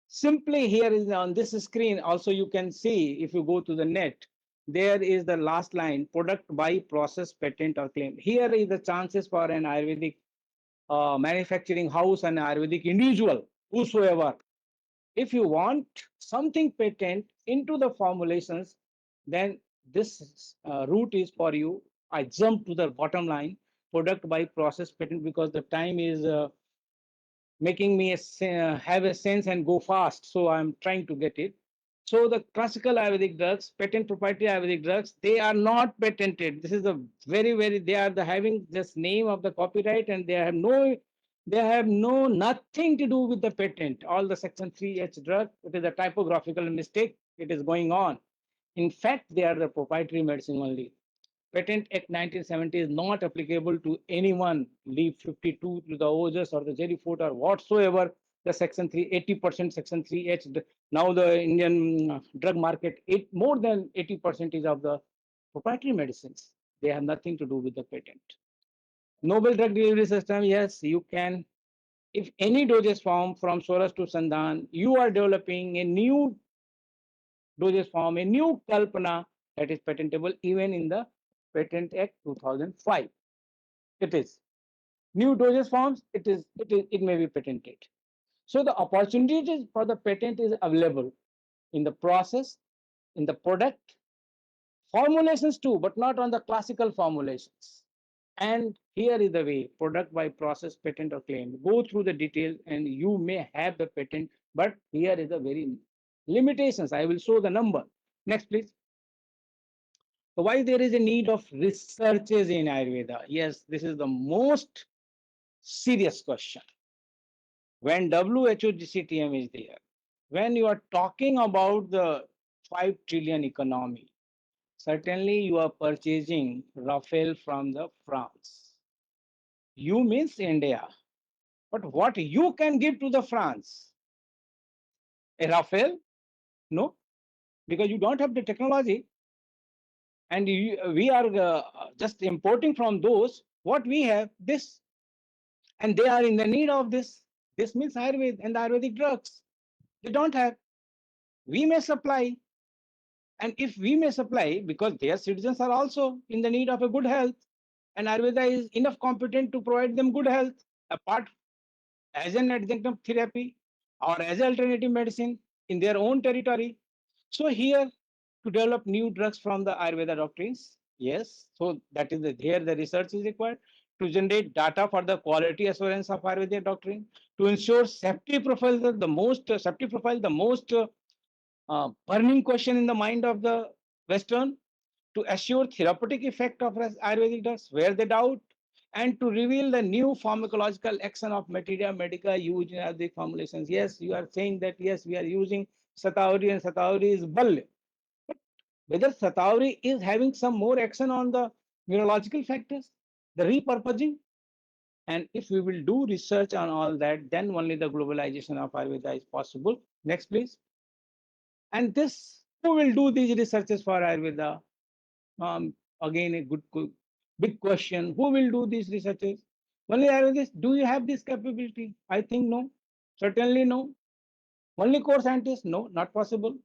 simply here is on this screen, also you can see if you go to the net, there is the last line, product by process, patent or claim. Here is the chances for an Ayurvedic manufacturing house and Ayurvedic individual, whosoever. If you want something patent into the formulations, then this route is for you. I jump to the bottom line, product by process patent, because the time is making me have a sense and go fast. So I'm trying to get it. So the classical Ayurvedic drugs, patent proprietary Ayurvedic drugs, they are not patented. This is a very, they are the having this name of the copyright, and they have no nothing to do with the patent. All the section 3H drug, it is a typographical mistake. It is going on. In fact, they are the proprietary medicine only. Patent Act 1970 is not applicable to anyone, leave 52 to the OJS or the Jerry Foot or whatsoever. The Section 3, 80% Section 3H. Now the Indian drug market, more than 80% is of the proprietary medicines. They have nothing to do with the patent. Novel drug delivery system, yes, you can. If any dosage form from Soras to Sandhan, you are developing a new dosage form, a new Kalpana that is patentable even in the Patent Act 2005. It is new dosage forms. It may be patented. So the opportunities for the patent is available in the process, in the product, formulations too, but not on the classical formulations. And here is the way: product by process, patent or claim. Go through the details, and you may have the patent, but here is the very limitations. I will show the number. Next, please. So why there is a need of researches in Ayurveda? Yes, this is the most serious question. When WHO GCTM is there, when you are talking about the 5 trillion economy, certainly you are purchasing Rafale from the France. You means India. But what you can give to the France? A Rafale? No, because you don't have the technology, and we are just importing from those what we have. This, and they are in the need of this. This means Ayurveda and the Ayurvedic drugs. They don't have. We may supply, and if we may supply, because their citizens are also in the need of a good health, and Ayurveda is enough competent to provide them good health, apart as an adjunctive therapy or as alternative medicine in their own territory. So here, to develop new drugs from the Ayurveda doctrines, yes. So that is here the research is required to generate data for the quality assurance of Ayurveda doctrine, to ensure safety profile, the most burning question in the mind of the Western, to assure therapeutic effect of Ayurvedic drugs where they doubt, and to reveal the new pharmacological action of materia medica used in Ayurvedic formulations. Yes, you are saying that yes, we are using Satauri, and Satauri is Bal. But whether Satauri is having some more action on the neurological factors, the repurposing, and if we will do research on all that, then only the globalization of Ayurveda is possible. Next, please. And this, who will do these researches for Ayurveda? Again, a big question. Who will do these researches? Only Ayurvedists. Do you have this capability? I think no. Certainly no. Only core scientists? No, not possible.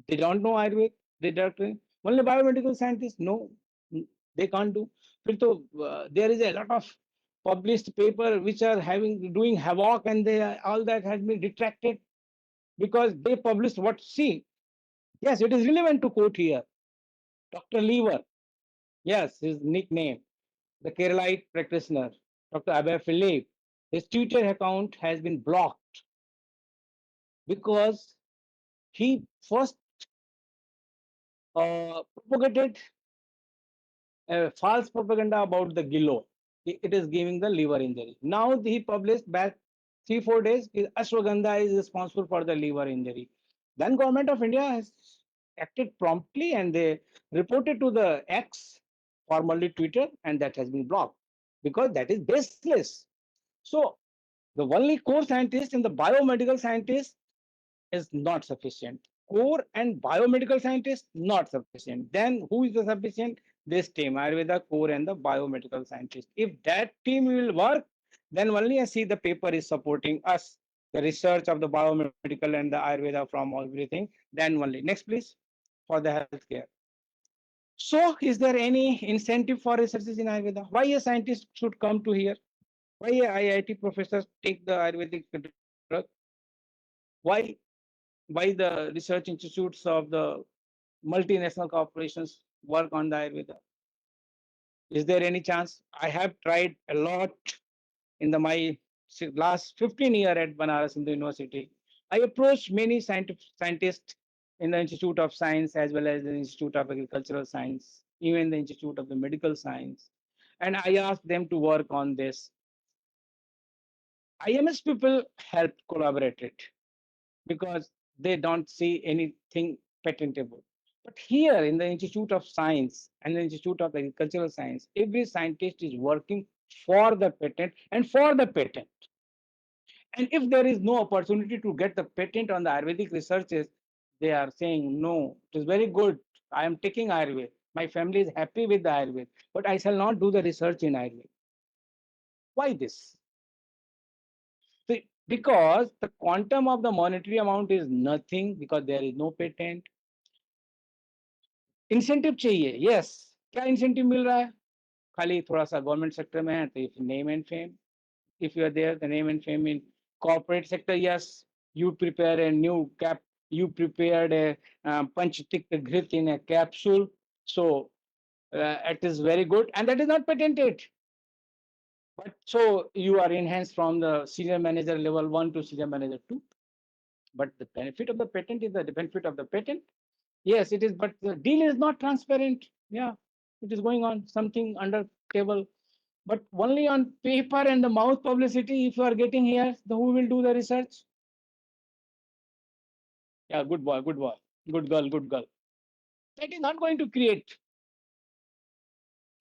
They don't know Ayurveda, they doctrine. Only biomedical scientists? No, they can't do. There is a lot of published paper which are doing havoc, and all that has been retracted because they published what. See, yes, it is relevant to quote here. Dr. Lever, yes, his nickname, the Keralite practitioner, Dr. Abhay Philippe, his Twitter account has been blocked because he first propagated false propaganda about the Gilo. It is giving the liver injury. Now he published back 3 4 days. Ashwagandha is responsible for the liver injury. Then government of India has acted promptly, and they reported to the X, formerly Twitter, and that has been blocked because that is baseless. So the only core scientist and the biomedical scientist is not sufficient. core and biomedical scientists not sufficient. Then who is the sufficient? This team, Ayurveda core and the biomedical scientist. If that team will work, then only I see the paper is supporting us, the research of the biomedical and the Ayurveda from everything. Then only. Next, please, for the healthcare. So, is there any incentive for researchers in Ayurveda? Why a scientist should come to here? Why a IIT professors take the Ayurvedic drug? Why why the research institutes of the multinational corporations work on the Ayurveda? Is there any chance? I have tried a lot in the my last 15 year at Banaras in the university. I approached many scientists in the Institute of Science as well as the Institute of Agricultural Science, even the Institute of the Medical Science, and I asked them to work on this. IMS people helped collaborated because they don't see anything patentable. But here in the Institute of Science and the Institute of Agricultural Science, every scientist is working for the patent and for the patent. And if there is no opportunity to get the patent on the Ayurvedic researches, they are saying, no, it is very good. I am taking Ayurveda. My family is happy with the Ayurveda, but I shall not do the research in Ayurveda. Why this? See, because the quantum of the monetary amount is nothing because there is no patent. Incentive चाहिए yes क्या incentive मिल रहा है खाली थोड़ा सा government sector में है तो name and fame if you are there the name and fame in corporate sector yes you prepare a new cap you prepared a panchtik grit in a capsule so it is very good and that is not patented but so you are enhanced from the senior manager level 1 to senior manager 2 but the benefit of the patent is the benefit of the patent. Yes, it is, but the deal is not transparent. Yeah, it is going on something under table, but only on paper and the mouth publicity. If you are getting here, the who will do the research? Yeah, good boy, good girl, good girl. That is not going to create.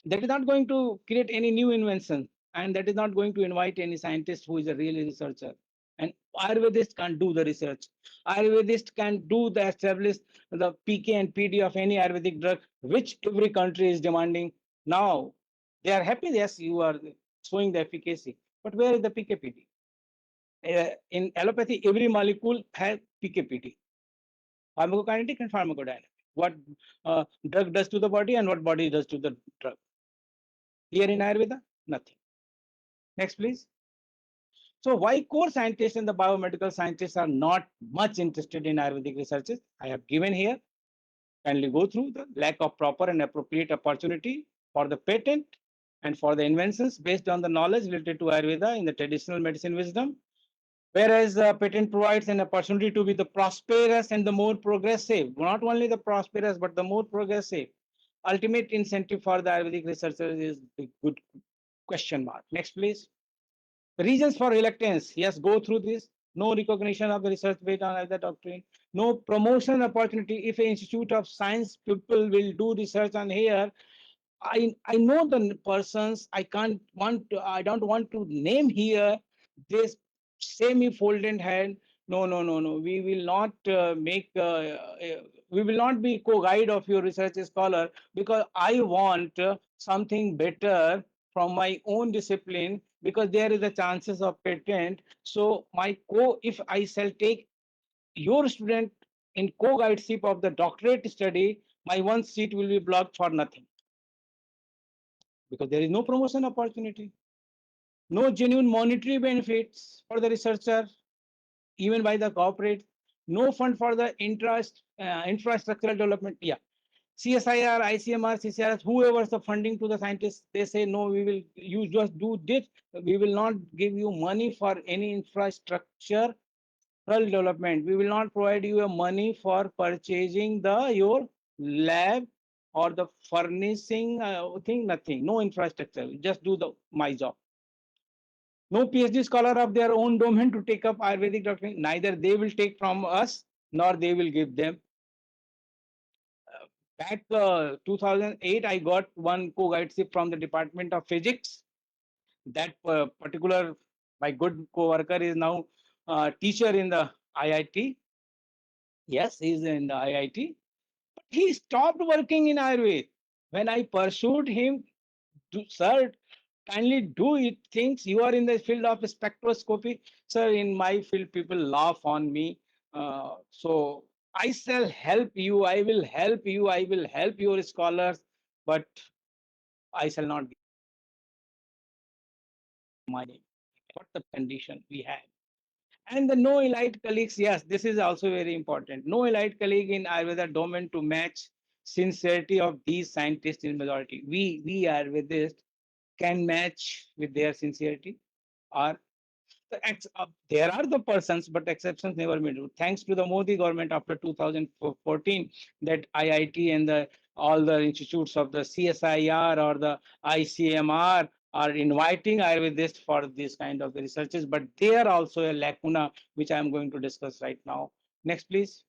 That is not going to create any new invention, and that is not going to invite any scientist who is a real researcher. And Ayurvedist can't do the research. Ayurvedist can do the establish the PK and PD of any Ayurvedic drug, which every country is demanding. Now they are happy. Yes, you are showing the efficacy, but where is the PK/PD? In allopathy, every molecule has PK/PD, pharmacokinetic and pharmacodynamic. What drug does to the body and what body does to the drug. Here in Ayurveda, nothing. Next, please. So why core scientists and the biomedical scientists are not much interested in Ayurvedic researches? I have given here. Kindly go through the lack of proper and appropriate opportunity for the patent and for the inventions based on the knowledge related to Ayurveda in the traditional medicine wisdom. Whereas the patent provides an opportunity to be the prosperous and the more progressive, not only the prosperous, but the more progressive. Ultimate incentive for the Ayurvedic researchers is the good question mark. Next, please. Reasons for reluctance. Yes, go through this. No recognition of the research based on either doctrine. No promotion opportunity. If an institute of science people will do research on here, I know the persons. I don't want to name here. This semi-folded hand. No, no, no, no. We will not make. We will not be co-guide of your research scholar because I want something better from my own discipline because there is a chances of patent. So my if I shall take your student in co-guideship of the doctorate study, my one seat will be blocked for nothing because there is no promotion opportunity, no genuine monetary benefits for the researcher, even by the corporate, no fund for the infrastructural development. Yeah, CSIR, ICMR, CCRS, whoever's the funding to the scientists, they say, no, you just do this. We will not give you money for any infrastructure development. We will not provide you a money for purchasing your lab or the furnishing thing, nothing, no infrastructure. Just do my job. No PhD scholar of their own domain to take up Ayurvedic doctrine. Neither they will take from us nor they will give them. Back 2008, I got one co-guideship from the Department of Physics. That particular, my good co-worker is now teacher in the IIT. Yes, he's in the IIT. But he stopped working in Ayurveda. When I pursued him, sir, kindly do it. Things you are in the field of spectroscopy, sir. In my field, people laugh on me. So I shall help you. I will help you. I will help your scholars, but I shall not give money. What the condition we have? And the no elite colleagues, yes, this is also very important. No elite colleague in Ayurveda domain to match sincerity of these scientists in majority. We Ayurvedists can match with their sincerity, or there are the persons, but exceptions never made. Thanks to the Modi government after 2014, that IIT and all the institutes of the CSIR or the ICMR are inviting Ayurvedists for this kind of researches, but there also a lacuna, which I am going to discuss right now. Next, please.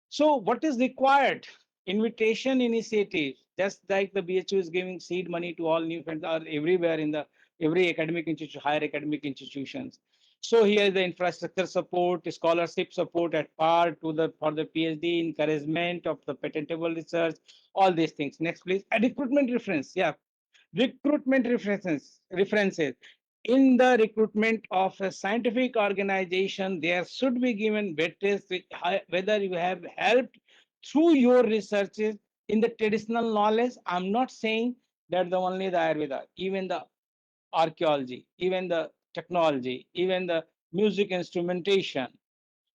So what is required? Invitation initiative, just like the BHU is giving seed money to all new friends are everywhere in the every academic institution, higher academic institutions. So here the infrastructure support, scholarship support at par to the for the PhD, encouragement of the patentable research, all these things. Next, please. A recruitment reference. Yeah, recruitment references in the recruitment of a scientific organization there should be given weightage whether you have helped through your researches in the traditional knowledge. I'm not saying that the only the Ayurveda, even the archaeology, even the technology, even the music instrumentation.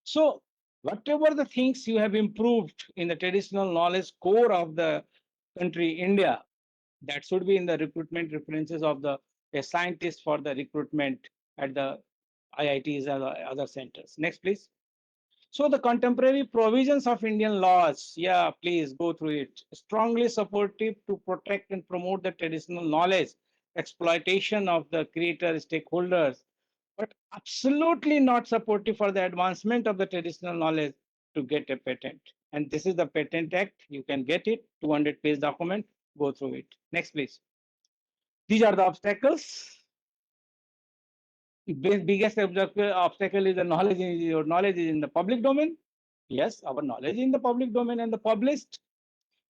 So whatever the things you have improved in the traditional knowledge core of the country India, that should be in the recruitment references of the a scientist for the recruitment at the IITs and other centers. Next, please. So the contemporary provisions of Indian laws, yeah, please go through it. Strongly supportive to protect and promote the traditional knowledge, exploitation of the creator stakeholders, but absolutely not supportive for the advancement of the traditional knowledge to get a patent. And this is the Patent Act. You can get it, 200-page document. Go through it. Next, please. These are the obstacles. Biggest obstacle is the knowledge. Your knowledge is in the public domain. Yes, our knowledge in the public domain and the published.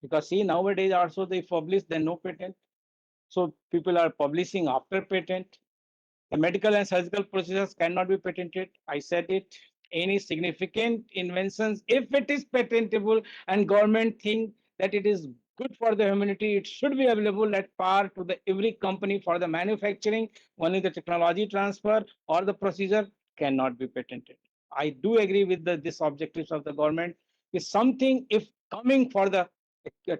Because see, nowadays also they publish, then no patent. So people are publishing after patent. The medical and surgical procedures cannot be patented. I said it. Any significant inventions, if it is patentable and government think that it is good for the humanity, it should be available at par to the every company for the manufacturing. Only the technology transfer or the procedure cannot be patented. I do agree with this objectives of the government. Is something if coming for the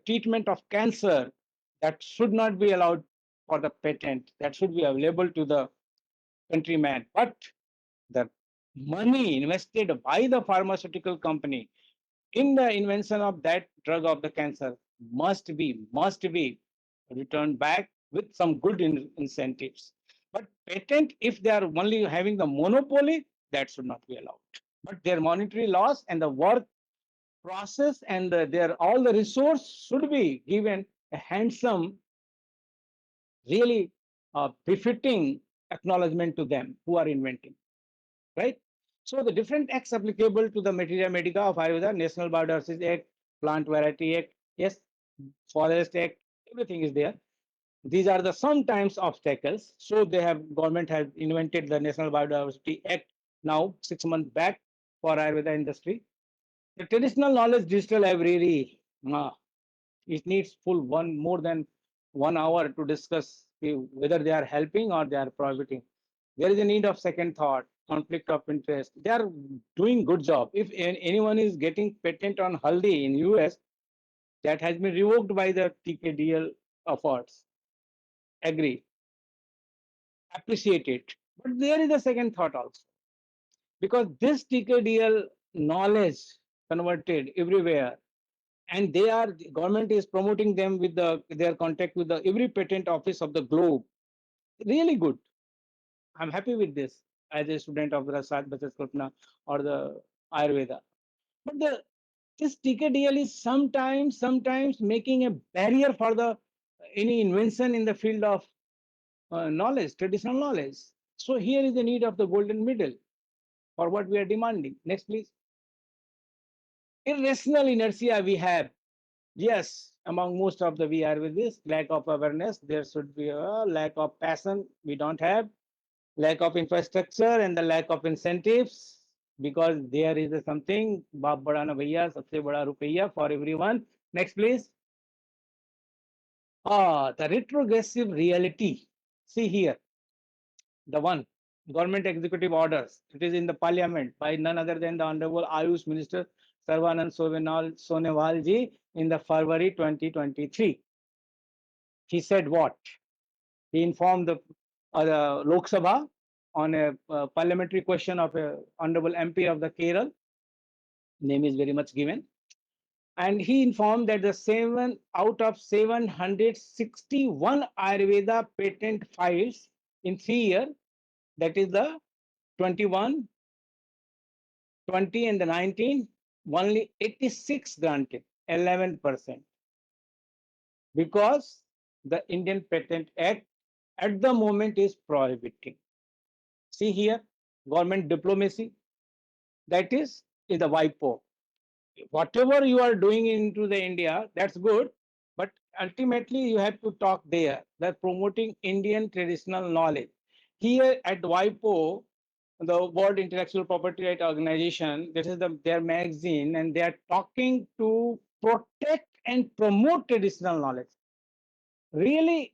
treatment of cancer, that should not be allowed for the patent. That should be available to the countryman. But the money invested by the pharmaceutical company in the invention of that drug of the cancer must be returned back with some good incentives. But patent, if they are only having the monopoly, that should not be allowed. But their monetary loss and the work process and their all the resource should be given a handsome, really befitting acknowledgement to them who are inventing, right? So the different acts applicable to the materia medica of Ayurveda, National Biodiversity Act, Plant Variety Act, yes, Forest Act, everything is there. These are the sometimes obstacles. So they have government has invented the National Biodiversity Act now 6 months back for Ayurveda industry. The traditional knowledge digital library, it needs full one more than 1 hour to discuss whether they are helping or they are prohibiting. There is a need of second thought, conflict of interest. They are doing good job. If anyone is getting patent on haldi in US, that has been revoked by the TKDL efforts. Agree, appreciate it. But there is a second thought also, because this TKDL knowledge converted everywhere, and they are the government is promoting them with their contact with the every patent office of the globe. Really good. I'm happy with this as a student of the Rasad Bachas Kalpana or the Ayurveda. But this TKDL is sometimes making a barrier for the any invention in the field of knowledge, traditional knowledge. So here is the need of the golden middle for what we are demanding. Next, please. irrational inertia we have. Yes, among most of the we are with this lack of awareness. There should be a lack of passion. We don't have lack of infrastructure and the lack of incentives because there is a something baap bada na bhaiya sabse bada rupaiya for everyone. Next, please. The retrogressive reality. See here, the one government executive orders. It is in the parliament by none other than the Honorable Ayush Minister Sarvanand Sonewal ji in the February 2023. He said what? He informed the Lok Sabha on a parliamentary question of a Honorable MP of the Kerala. Name is very much given. And he informed that the 7 out of 761 Ayurveda patent files in 3 years, that is the 21, 20, and the 19, only 86 granted, 11%, because the Indian Patent Act at the moment is prohibiting. See here, government diplomacy, that is the WIPO. Whatever you are doing into the India, that's good, but ultimately you have to talk there. They're promoting Indian traditional knowledge. Here at WIPO, the World Intellectual Property Right Organization, this is their magazine, and they are talking to protect and promote traditional knowledge. Really,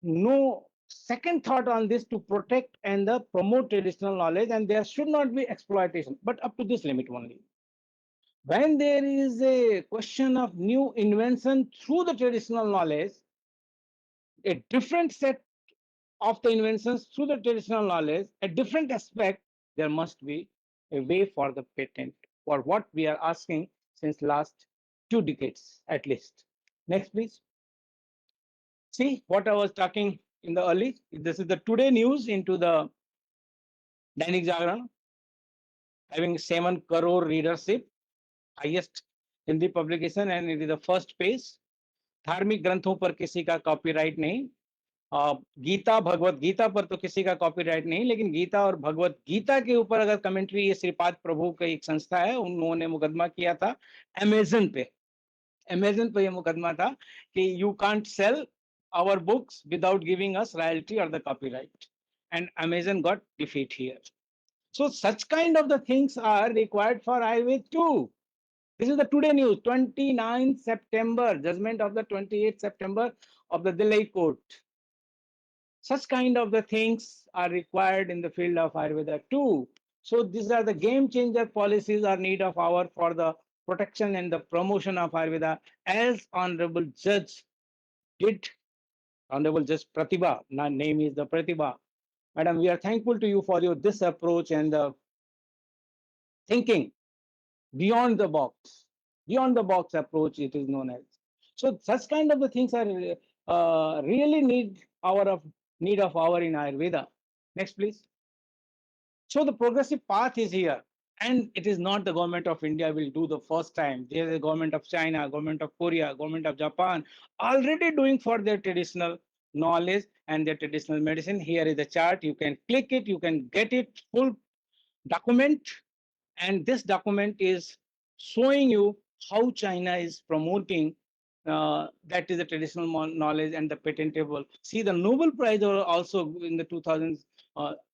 no second thought on this to protect and promote traditional knowledge, and there should not be exploitation, but up to this limit only. When there is a question of new invention through the traditional knowledge, a different set of the inventions through the traditional knowledge, a different aspect, there must be a way for the patent for what we are asking since last 2 decades at least. Next, please. See what I was talking in the early. This is the today news into the Dainik Jagran, having 7 crore readership, highest Hindi publication, and it is the first page. धार्मिक ग्रंथों पर किसी का copyright नहीं, गीता भगवत गीता पर तो किसी का कॉपीराइट नहीं, लेकिन गीता और भगवत गीता के ऊपर अगर कमेंट्री, ये श्रीपाद प्रभु का एक संस्था है, उन्होंने मुकदमा किया था अमेजन पे। अमेजन पे ये मुकदमा था कि you can't sell our books without giving us royalty और the copyright, and Amazon got defeat here. So such kind of the things are required for Ayurveda too. This is the today news, 29 September, judgment of the 28th September of the Delhi court. Such kind of the things are required in the field of Ayurveda too. So these are the game changer policies are need of our for the protection and the promotion of Ayurveda, as Honorable Judge did. Honorable Judge Pratibha, name is the Pratibha. Madam, we are thankful to you for your this approach and the thinking beyond the box, beyond the box approach, it is known as. So such kind of the things are really need of our in Ayurveda. Next, please. So the progressive path is here, and it is not the government of India will do the first time. There is a government of China, government of Korea, government of Japan already doing for their traditional knowledge and their traditional medicine. Here is the chart. You can click it. You can get it full document, and this document is showing you how China is promoting that is the traditional knowledge and the patentable. See, the Nobel Prize also in the 2000s,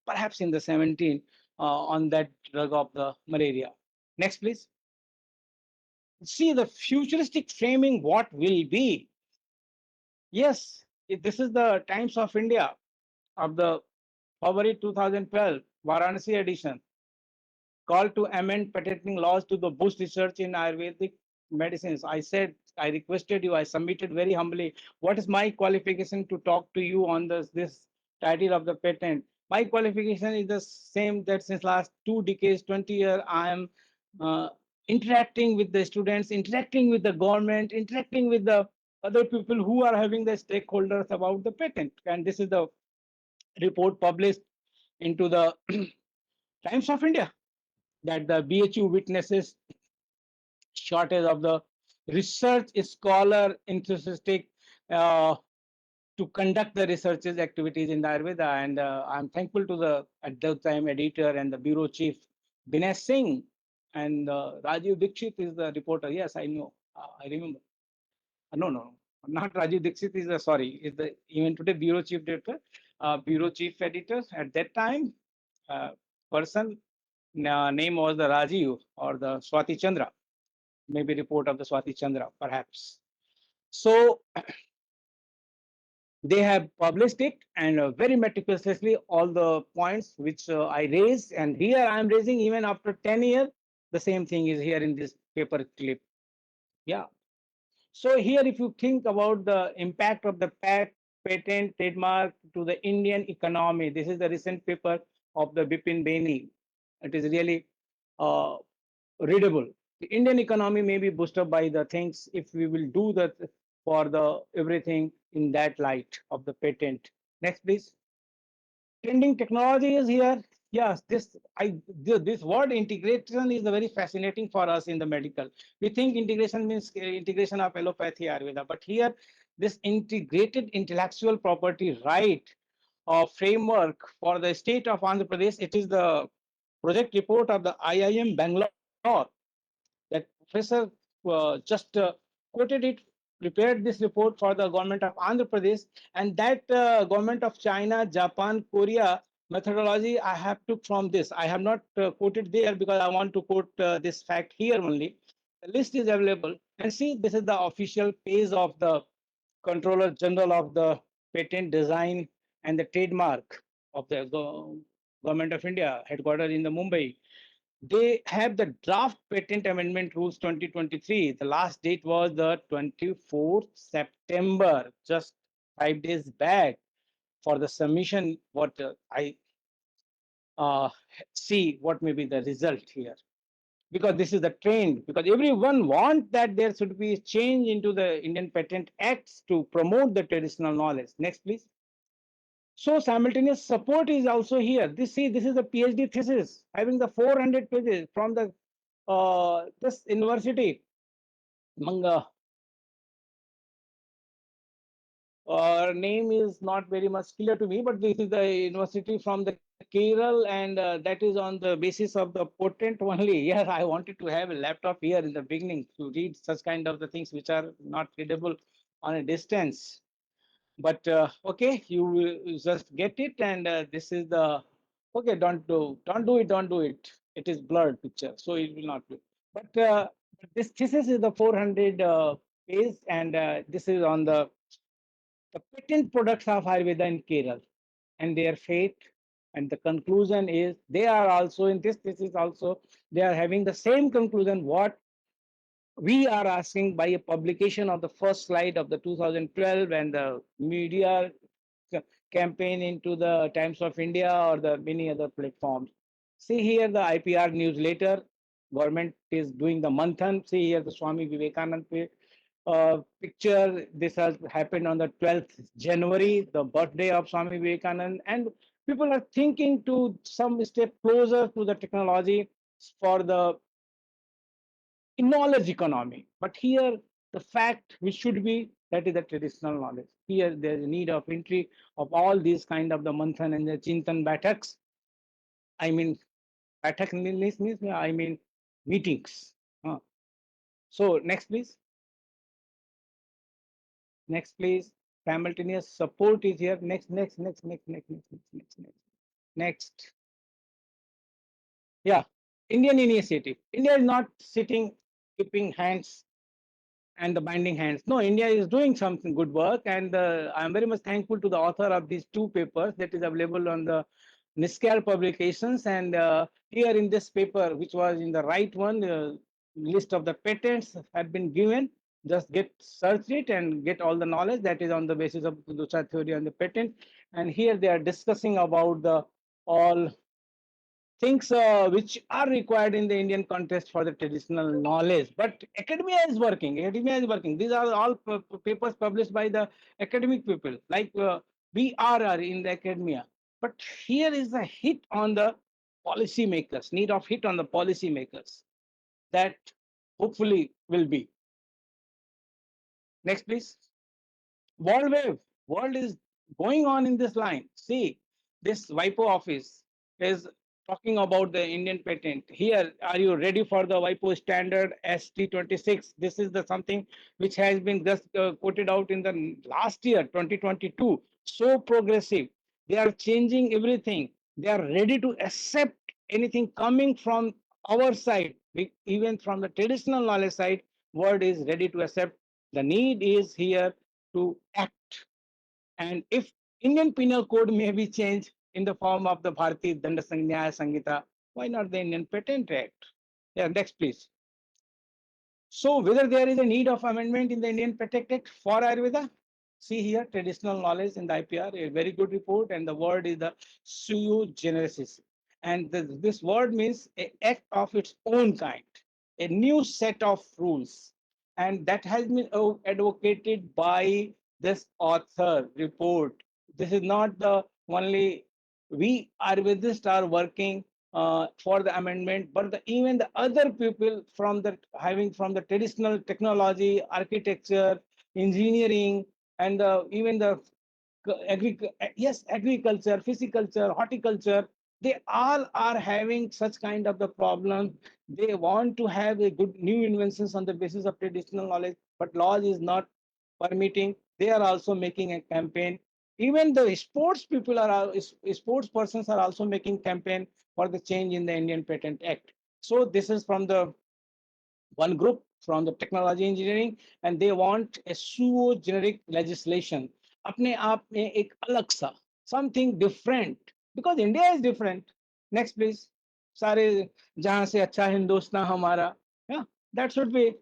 perhaps in the 17, on that drug of the malaria. Next, please. See the futuristic framing. What will be? Yes, this is the Times of India of the February 2012 Varanasi edition. Call to amend patenting laws to the boost research in Ayurvedic medicines. I said, I requested you, I submitted very humbly. What is my qualification to talk to you on this title of the patent? My qualification is the same that since last 2 decades, 20 years, I am uh, interacting with the students, interacting with the government, interacting with the other people who are having the stakeholders about the patent. And this is the report published into the Times of India, that the BHU witnesses shortage of the research scholar enthusiastic uh, to conduct the researches activities in the Ayurveda. And I'm thankful to the at that time editor and the bureau chief Dinesh Singh and Rajiv Dixit is the reporter. Yes, I know. I remember. No, no, no, not Rajiv Dixit is the sorry. Is the even today bureau chief editor, bureau chief editor at that time. Uh, person name was the Rajiv or the Swati Chandra, maybe report of the Swati Chandra, perhaps. So they have published it and very meticulously all the points which I raised, and here I am raising even after 10 years. The same thing is here in this paper clip. Yeah. So here, if you think about the impact of the patent trademark to the Indian economy, this is the recent paper of the Bipin Beni. It is really uh, readable. The Indian economy may be boosted by the things if we will do that for the everything in that light of the patent. Next, please. Trending technology is here. Yes, this word integration is very fascinating for us in the medical. We think integration means integration of allopathy Ayurveda, but here this integrated intellectual property right framework for the state of Andhra Pradesh. It is the project report of the IIM Bangalore that professor just quoted it, prepared this report for the government of Andhra Pradesh, and that government of China, Japan, Korea methodology I have took from this. I have not quoted there because I want to quote this fact here only. The list is available, and see, this is the official page of the Controller General of the Patent Design and the Trademark of the Government of India, headquartered in the Mumbai. They have the draft patent amendment rules 2023. The last date was the 24th September, just 5 days back for the submission. What I uh, see, what may be the result here, because this is the trend, because everyone want that there should be change into the Indian Patent Acts to promote the traditional knowledge. Next, please. So simultaneous support is also here. This is a PhD thesis having the 400 pages from the this university. Manga name is not very much clear to me, but this is the university from the Kerala, and that is on the basis of the potent only. Yes, I wanted to have a laptop here in the beginning to read such kind of the things which are not readable on a distance. But okay, you will just get it, and this is the okay. Don't do it. It is blurred picture, so it will not be. But this thesis is the 400 page, and this is on the patent products of Ayurveda in Kerala and their fate. And the conclusion is they are also in this thesis also they are having the same conclusion what we are asking by a publication of the first slide of the 2012 and the media campaign into the Times of India or the many other platforms. See here the IPR newsletter. Government is doing the manthan. See here the Swami Vivekanand picture. This has happened on the 12th January, the birthday of Swami Vivekanand, and people are thinking to some step closer to the technology for the knowledge economy. But here, the fact which should be that is the traditional knowledge. Here, there is a need of entry of all these kind of the manthan and the chintan bataks. I mean, batak means I mean meetings. So next, please. Next, please. Simultaneous support is here. Next. Next. Yeah, Indian initiative. India is not sitting, keeping hands and the binding hands. No, India is doing something good work, and I'm very much thankful to the author of these two papers that is available on the Niskar publications. And here in this paper, which was in the right one, list of the patents had been given. Just get search it and get all the knowledge that is on the basis of the Dosha theory and the patent. And here they are discussing about the all things which are required in the Indian context for the traditional knowledge. But academia is working. Academia is working. These are all papers published by the academic people, like BRR in the academia. But here is a hit on the policy makers, need of hit on the policy makers. That hopefully will be. Next, please. World wave. World is going on in this line. See, this WIPO office is talking about the Indian patent. Here, are you ready for the WIPO standard ST26? This is the something which has been just quoted out in the last year, 2022. So progressive. They are changing everything. They are ready to accept anything coming from our side, even from the traditional knowledge side. World is ready to accept. The need is here to act, and if Indian Penal Code may be changed in the form of the Bharati Danda Sanyaya Sangita, why not the Indian Patent Act? Yeah, next please. So whether there is a need of amendment in the Indian Patent Act for Ayurveda? See here, traditional knowledge in the IPR, a very good report, and the word is the sui generis. And this word means a act of its own kind, a new set of rules. And that has been advocated by this author report. This is not the only we Ayurvedists are working for the amendment, but even the other people from the having from the traditional technology, architecture, engineering, and even the yes, agriculture, physiculture, horticulture, they all are having such kind of the problem. They want to have a good new inventions on the basis of traditional knowledge, but laws is not permitting. They are also making a campaign. Even the sports people sports persons are also making campaign for the change in the Indian Patent Act. So this is from the one group from the technology engineering, and they want a pseudo generic legislation अपने आप में एक अलग सा something different, because India is different. Next please. सारे जहां से अच्छा हिंदुस्तान हमारा, yeah, that should be.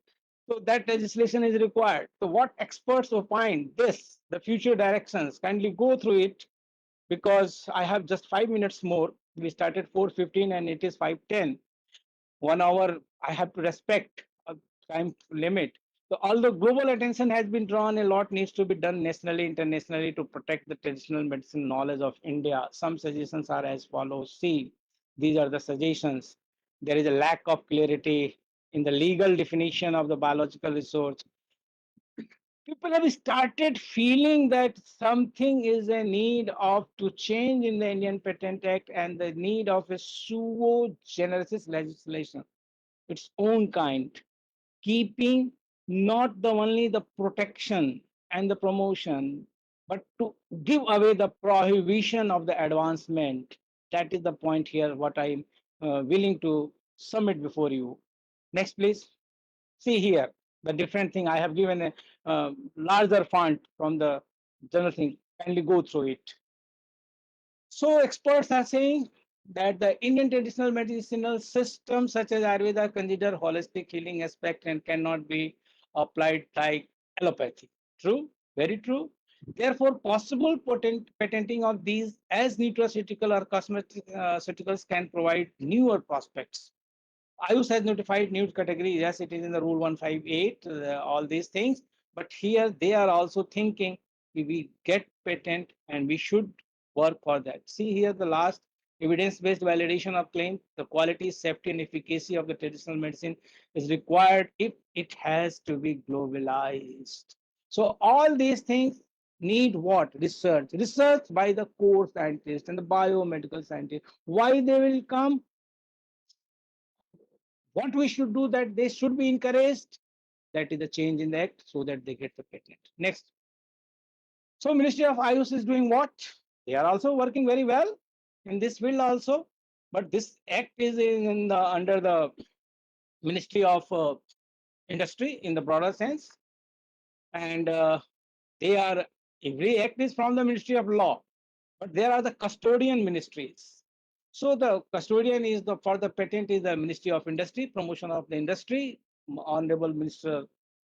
So that legislation is required. So what experts opine this, the future directions, kindly go through it, because I have just 5 minutes more. We started 4:15 and it is 5:10. 1 hour I have to respect a time limit. So although global attention has been drawn, a lot needs to be done nationally, internationally to protect the traditional medicine knowledge of India. Some suggestions are as follows. See, these are the suggestions. There is a lack of clarity in the legal definition of the biological resource. People have started feeling that something is a need of to change in the Indian Patent Act and the need of a suo generis legislation, its own kind, keeping not the only the protection and the promotion, but to give away the prohibition of the advancement. That is the point here, what I'm willing to submit before you. Next, please. See here, the different thing. I have given a larger font from the general thing. Kindly go through it. So experts are saying that the Indian traditional medicinal system, such as Ayurveda, consider holistic healing aspect and cannot be applied like allopathy. True, very true. Therefore, possible patenting of these as nutraceutical or cosmeceuticals can provide newer prospects. Ayush has notified new category. Yes, it is in the rule 158, all these things. But here they are also thinking we get patent and we should work for that. See here the last evidence-based validation of claim, the quality, safety, and efficacy of the traditional medicine is required if it has to be globalized. So all these things need what? Research. Research by the core scientists and the biomedical scientists. Why they will come? What we should do, that they should be encouraged, that is the change in the act, so that they get the patent. Next. So Ministry of Ayush is doing what? They are also working very well in this field also, but this act is in the under the Ministry of Industry in the broader sense, and they are every act is from the Ministry of Law, but there are the custodian ministries. So the custodian is the for the patent is the Ministry of Industry, Promotion of the Industry, Honorable Minister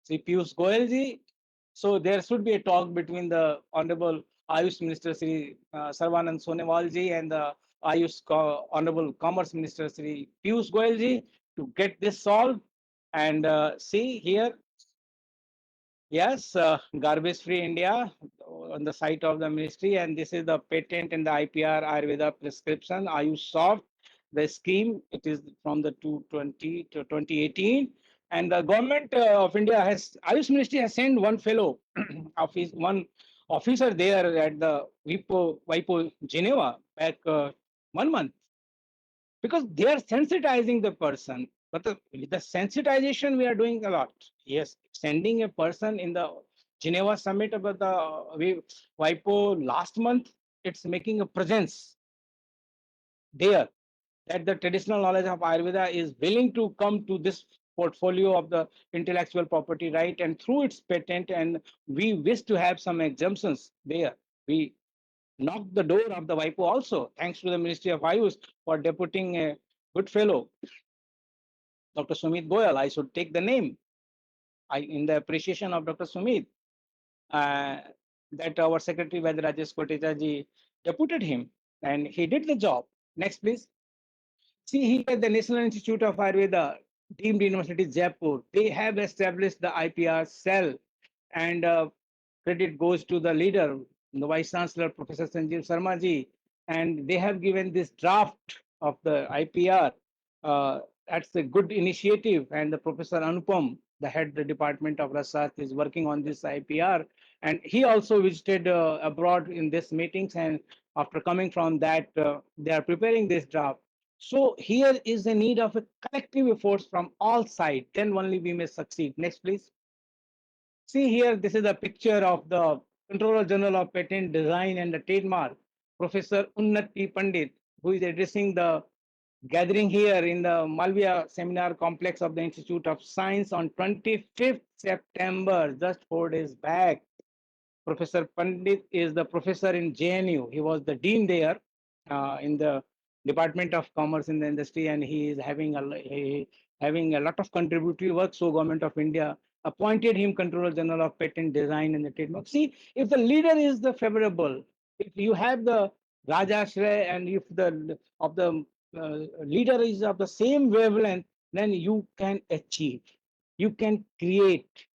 Sri Piyush Goyal ji. So there should be a talk between the Honorable Ayush Minister Sri Sarvanand Sonewal ji and the Honorable Commerce Minister Sri Piyush Goyal ji to get this solved. And see here, yes, garbage-free India on the site of the ministry, and this is the patent and the IPR Ayurveda prescription Ayush Soft. The scheme it is from the 2020 to 2018, and the government of India has Ayush Ministry has sent one fellow one officer there at the WIPO Geneva back 1 month. because they are sensitizing the person. But with the sensitization, we are doing a lot. Yes, sending a person in the Geneva summit about the WIPO last month, it's making a presence there that the traditional knowledge of Ayurveda is willing to come to this portfolio of the intellectual property right, and through its patent, and we wish to have some exemptions there. We knocked the door of the WIPO also, thanks to the Ministry of Ayush for deputing a good fellow, Dr. Sumit Goyal. I should take the name in the appreciation of Dr. Sumit, uh, that our Secretary Vaid Rajesh Kotecha ji deputed him, and he did the job. Next, please. See here, the National Institute of Ayurveda, deemed University Jaipur, they have established the IPR cell, and credit goes to the leader, the Vice Chancellor, Professor Sanjeev Sharma ji, and they have given this draft of the IPR. Uh, that's a good initiative, and the Professor Anupam, the head the Department of Research, is working on this IPR, and he also visited abroad in these meetings, and after coming from that, they are preparing this draft. So here is the need of a collective efforts from all sides. Then only we may succeed. Next, please. See here, this is a picture of the Controller General of Patent Design and the Trademark, Professor Unnati Pandit, who is addressing the gathering here in the Malviya Seminar Complex of the Institute of Science on 25th September, just 4 days back. Professor Pandit is the professor in JNU. He was the dean there in the Department of Commerce in the industry, and he is having a lot of contributory work. So, Government of India appointed him Controller General of Patent Design and the Trademark. See, if the leader is the favorable, if you have the Rajashray, and if the of the leader is of the same wavelength, then you can achieve, you can create,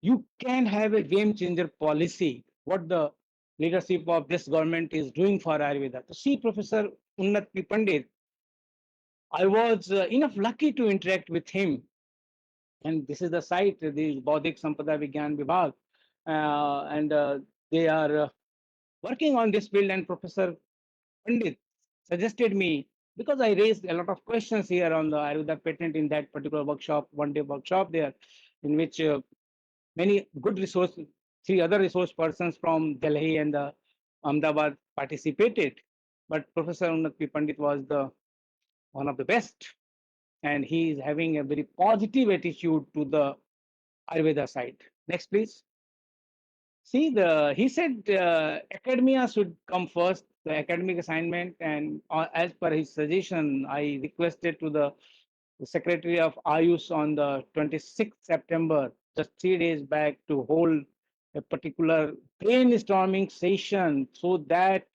you can have a game changer policy. What the leadership of this government is doing for Ayurveda. To see Professor Unnati Pandit, I was enough lucky to interact with him. And this is the site, the Baudik Sampada Vigyan Vibhag. And they are working on this field. And Professor Pandit suggested me, because I raised a lot of questions here on the Ayurveda patent in that particular workshop, 1 day workshop there, in which many good resource, three other resource persons from Delhi and Ahmedabad participated. But Professor Unnati Pandit was the one of the best, and he is having a very positive attitude to the Ayurveda side. Next, please. See, he said academia should come first, the academic assignment, and as per his suggestion, I requested to the Secretary of Ayush on the 26th September, just 3 days back, to hold a particular brainstorming session so that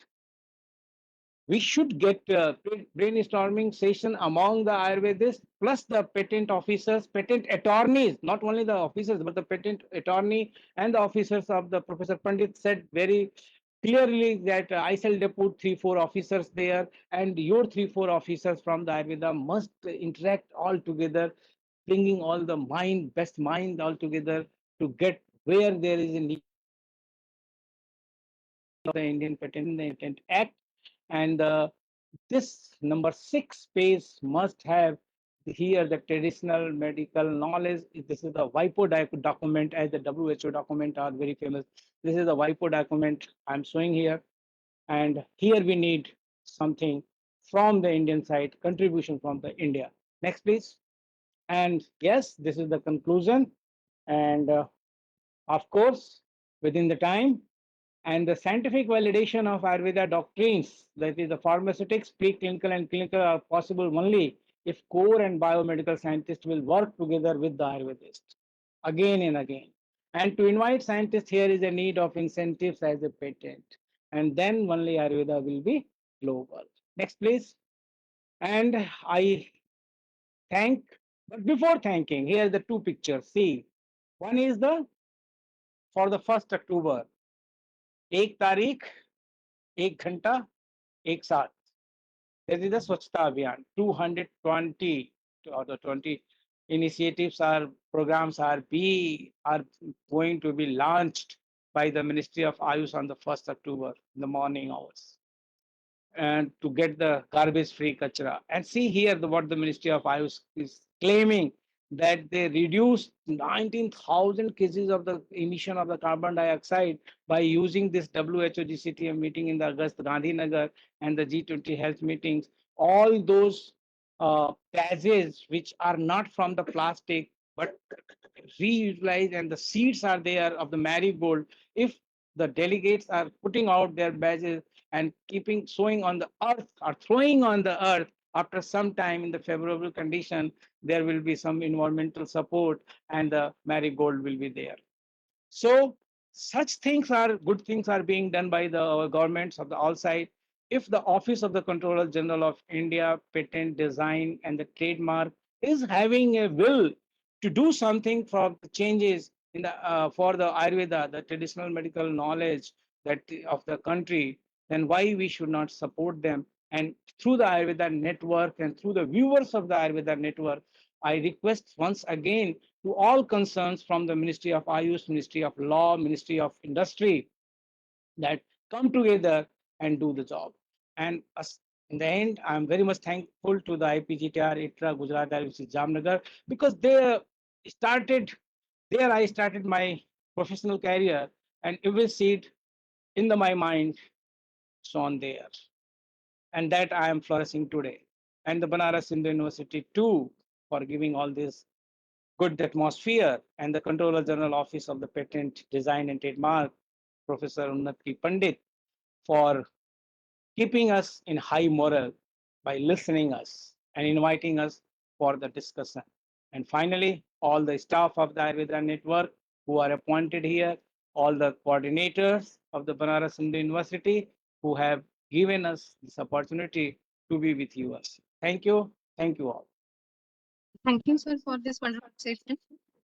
we should get brainstorming session among the Ayurvedists plus the patent officers, patent attorneys, not only the officers, but the patent attorney and the officers of the Professor Pandit said very clearly that I shall depute 3-4 officers there, and your 3-4 officers from the Ayurveda must interact all together, bringing all the best mind all together to get where there is a need of the Indian Patent Act. And this number 6 page must have here the traditional medical knowledge. This is the WIPO document, as the WHO document are very famous. This is the WIPO document I'm showing here. And here we need something from the Indian side, contribution from the India. Next, please. And yes, this is the conclusion. And of course, within the time, and the scientific validation of Ayurveda doctrines, that is the pharmaceutics, preclinical and clinical, are possible only if core and biomedical scientists will work together with the Ayurvedists again and again. And to invite scientists here is a need of incentives as a patent. And then only Ayurveda will be global. Next, please. And I thank, but before thanking, here are the two pictures. See, one is the for the 1st October, एक तारीख, एक घंटा, एक साथ. There is the Swachhta Abhiyan. 220 or the 20 initiatives or programs are going to be launched by the Ministry of Ayush on the 1st October in the morning hours. and to get the garbage free kachra. And see here what the Ministry of Ayush is claiming, that they reduced 19,000 kgs of the emission of the carbon dioxide by using this WHO GCTM meeting in the August Gandhinagar and the G20 health meetings. All those gases which are not from the plastic but reutilize, and the seeds are there of the marigold. If the delegates are putting out their badges and keeping sowing on the earth or throwing on the earth, after some time in the favorable condition, there will be some environmental support and the marigold will be there. So such things are good things are being done by the our governments of the all side. If the Office of the Controller General of India, Patent, Design, and the Trademark is having a will to do something for the changes in the for the Ayurveda, the traditional medical knowledge that of the country, then why we should not support them? And through the Ayurveda network and through the viewers of the Ayurveda network, I request once again to all concerns from the Ministry of Ayush, Ministry of Law, Ministry of Industry, that come together and do the job. And in the end, I'm very much thankful to the IPGTR, ITRA, Gujarat University, Jamnagar, because they started there. I started my professional career, and every seed in my mind shone there, and that I am flourishing today. And the Banaras Hindu University too, for giving all this good atmosphere, and the Controller General Office of the Patent, Design and Trademark, Professor Unnati Pandit, for keeping us in high moral by listening us and inviting us for the discussion. And finally, all the staff of the Ayurveda network who are appointed here, all the coordinators of the Banaras Hindu University who have given us this opportunity to be with you. Thank you. Thank you all. Thank you, sir, for this wonderful session.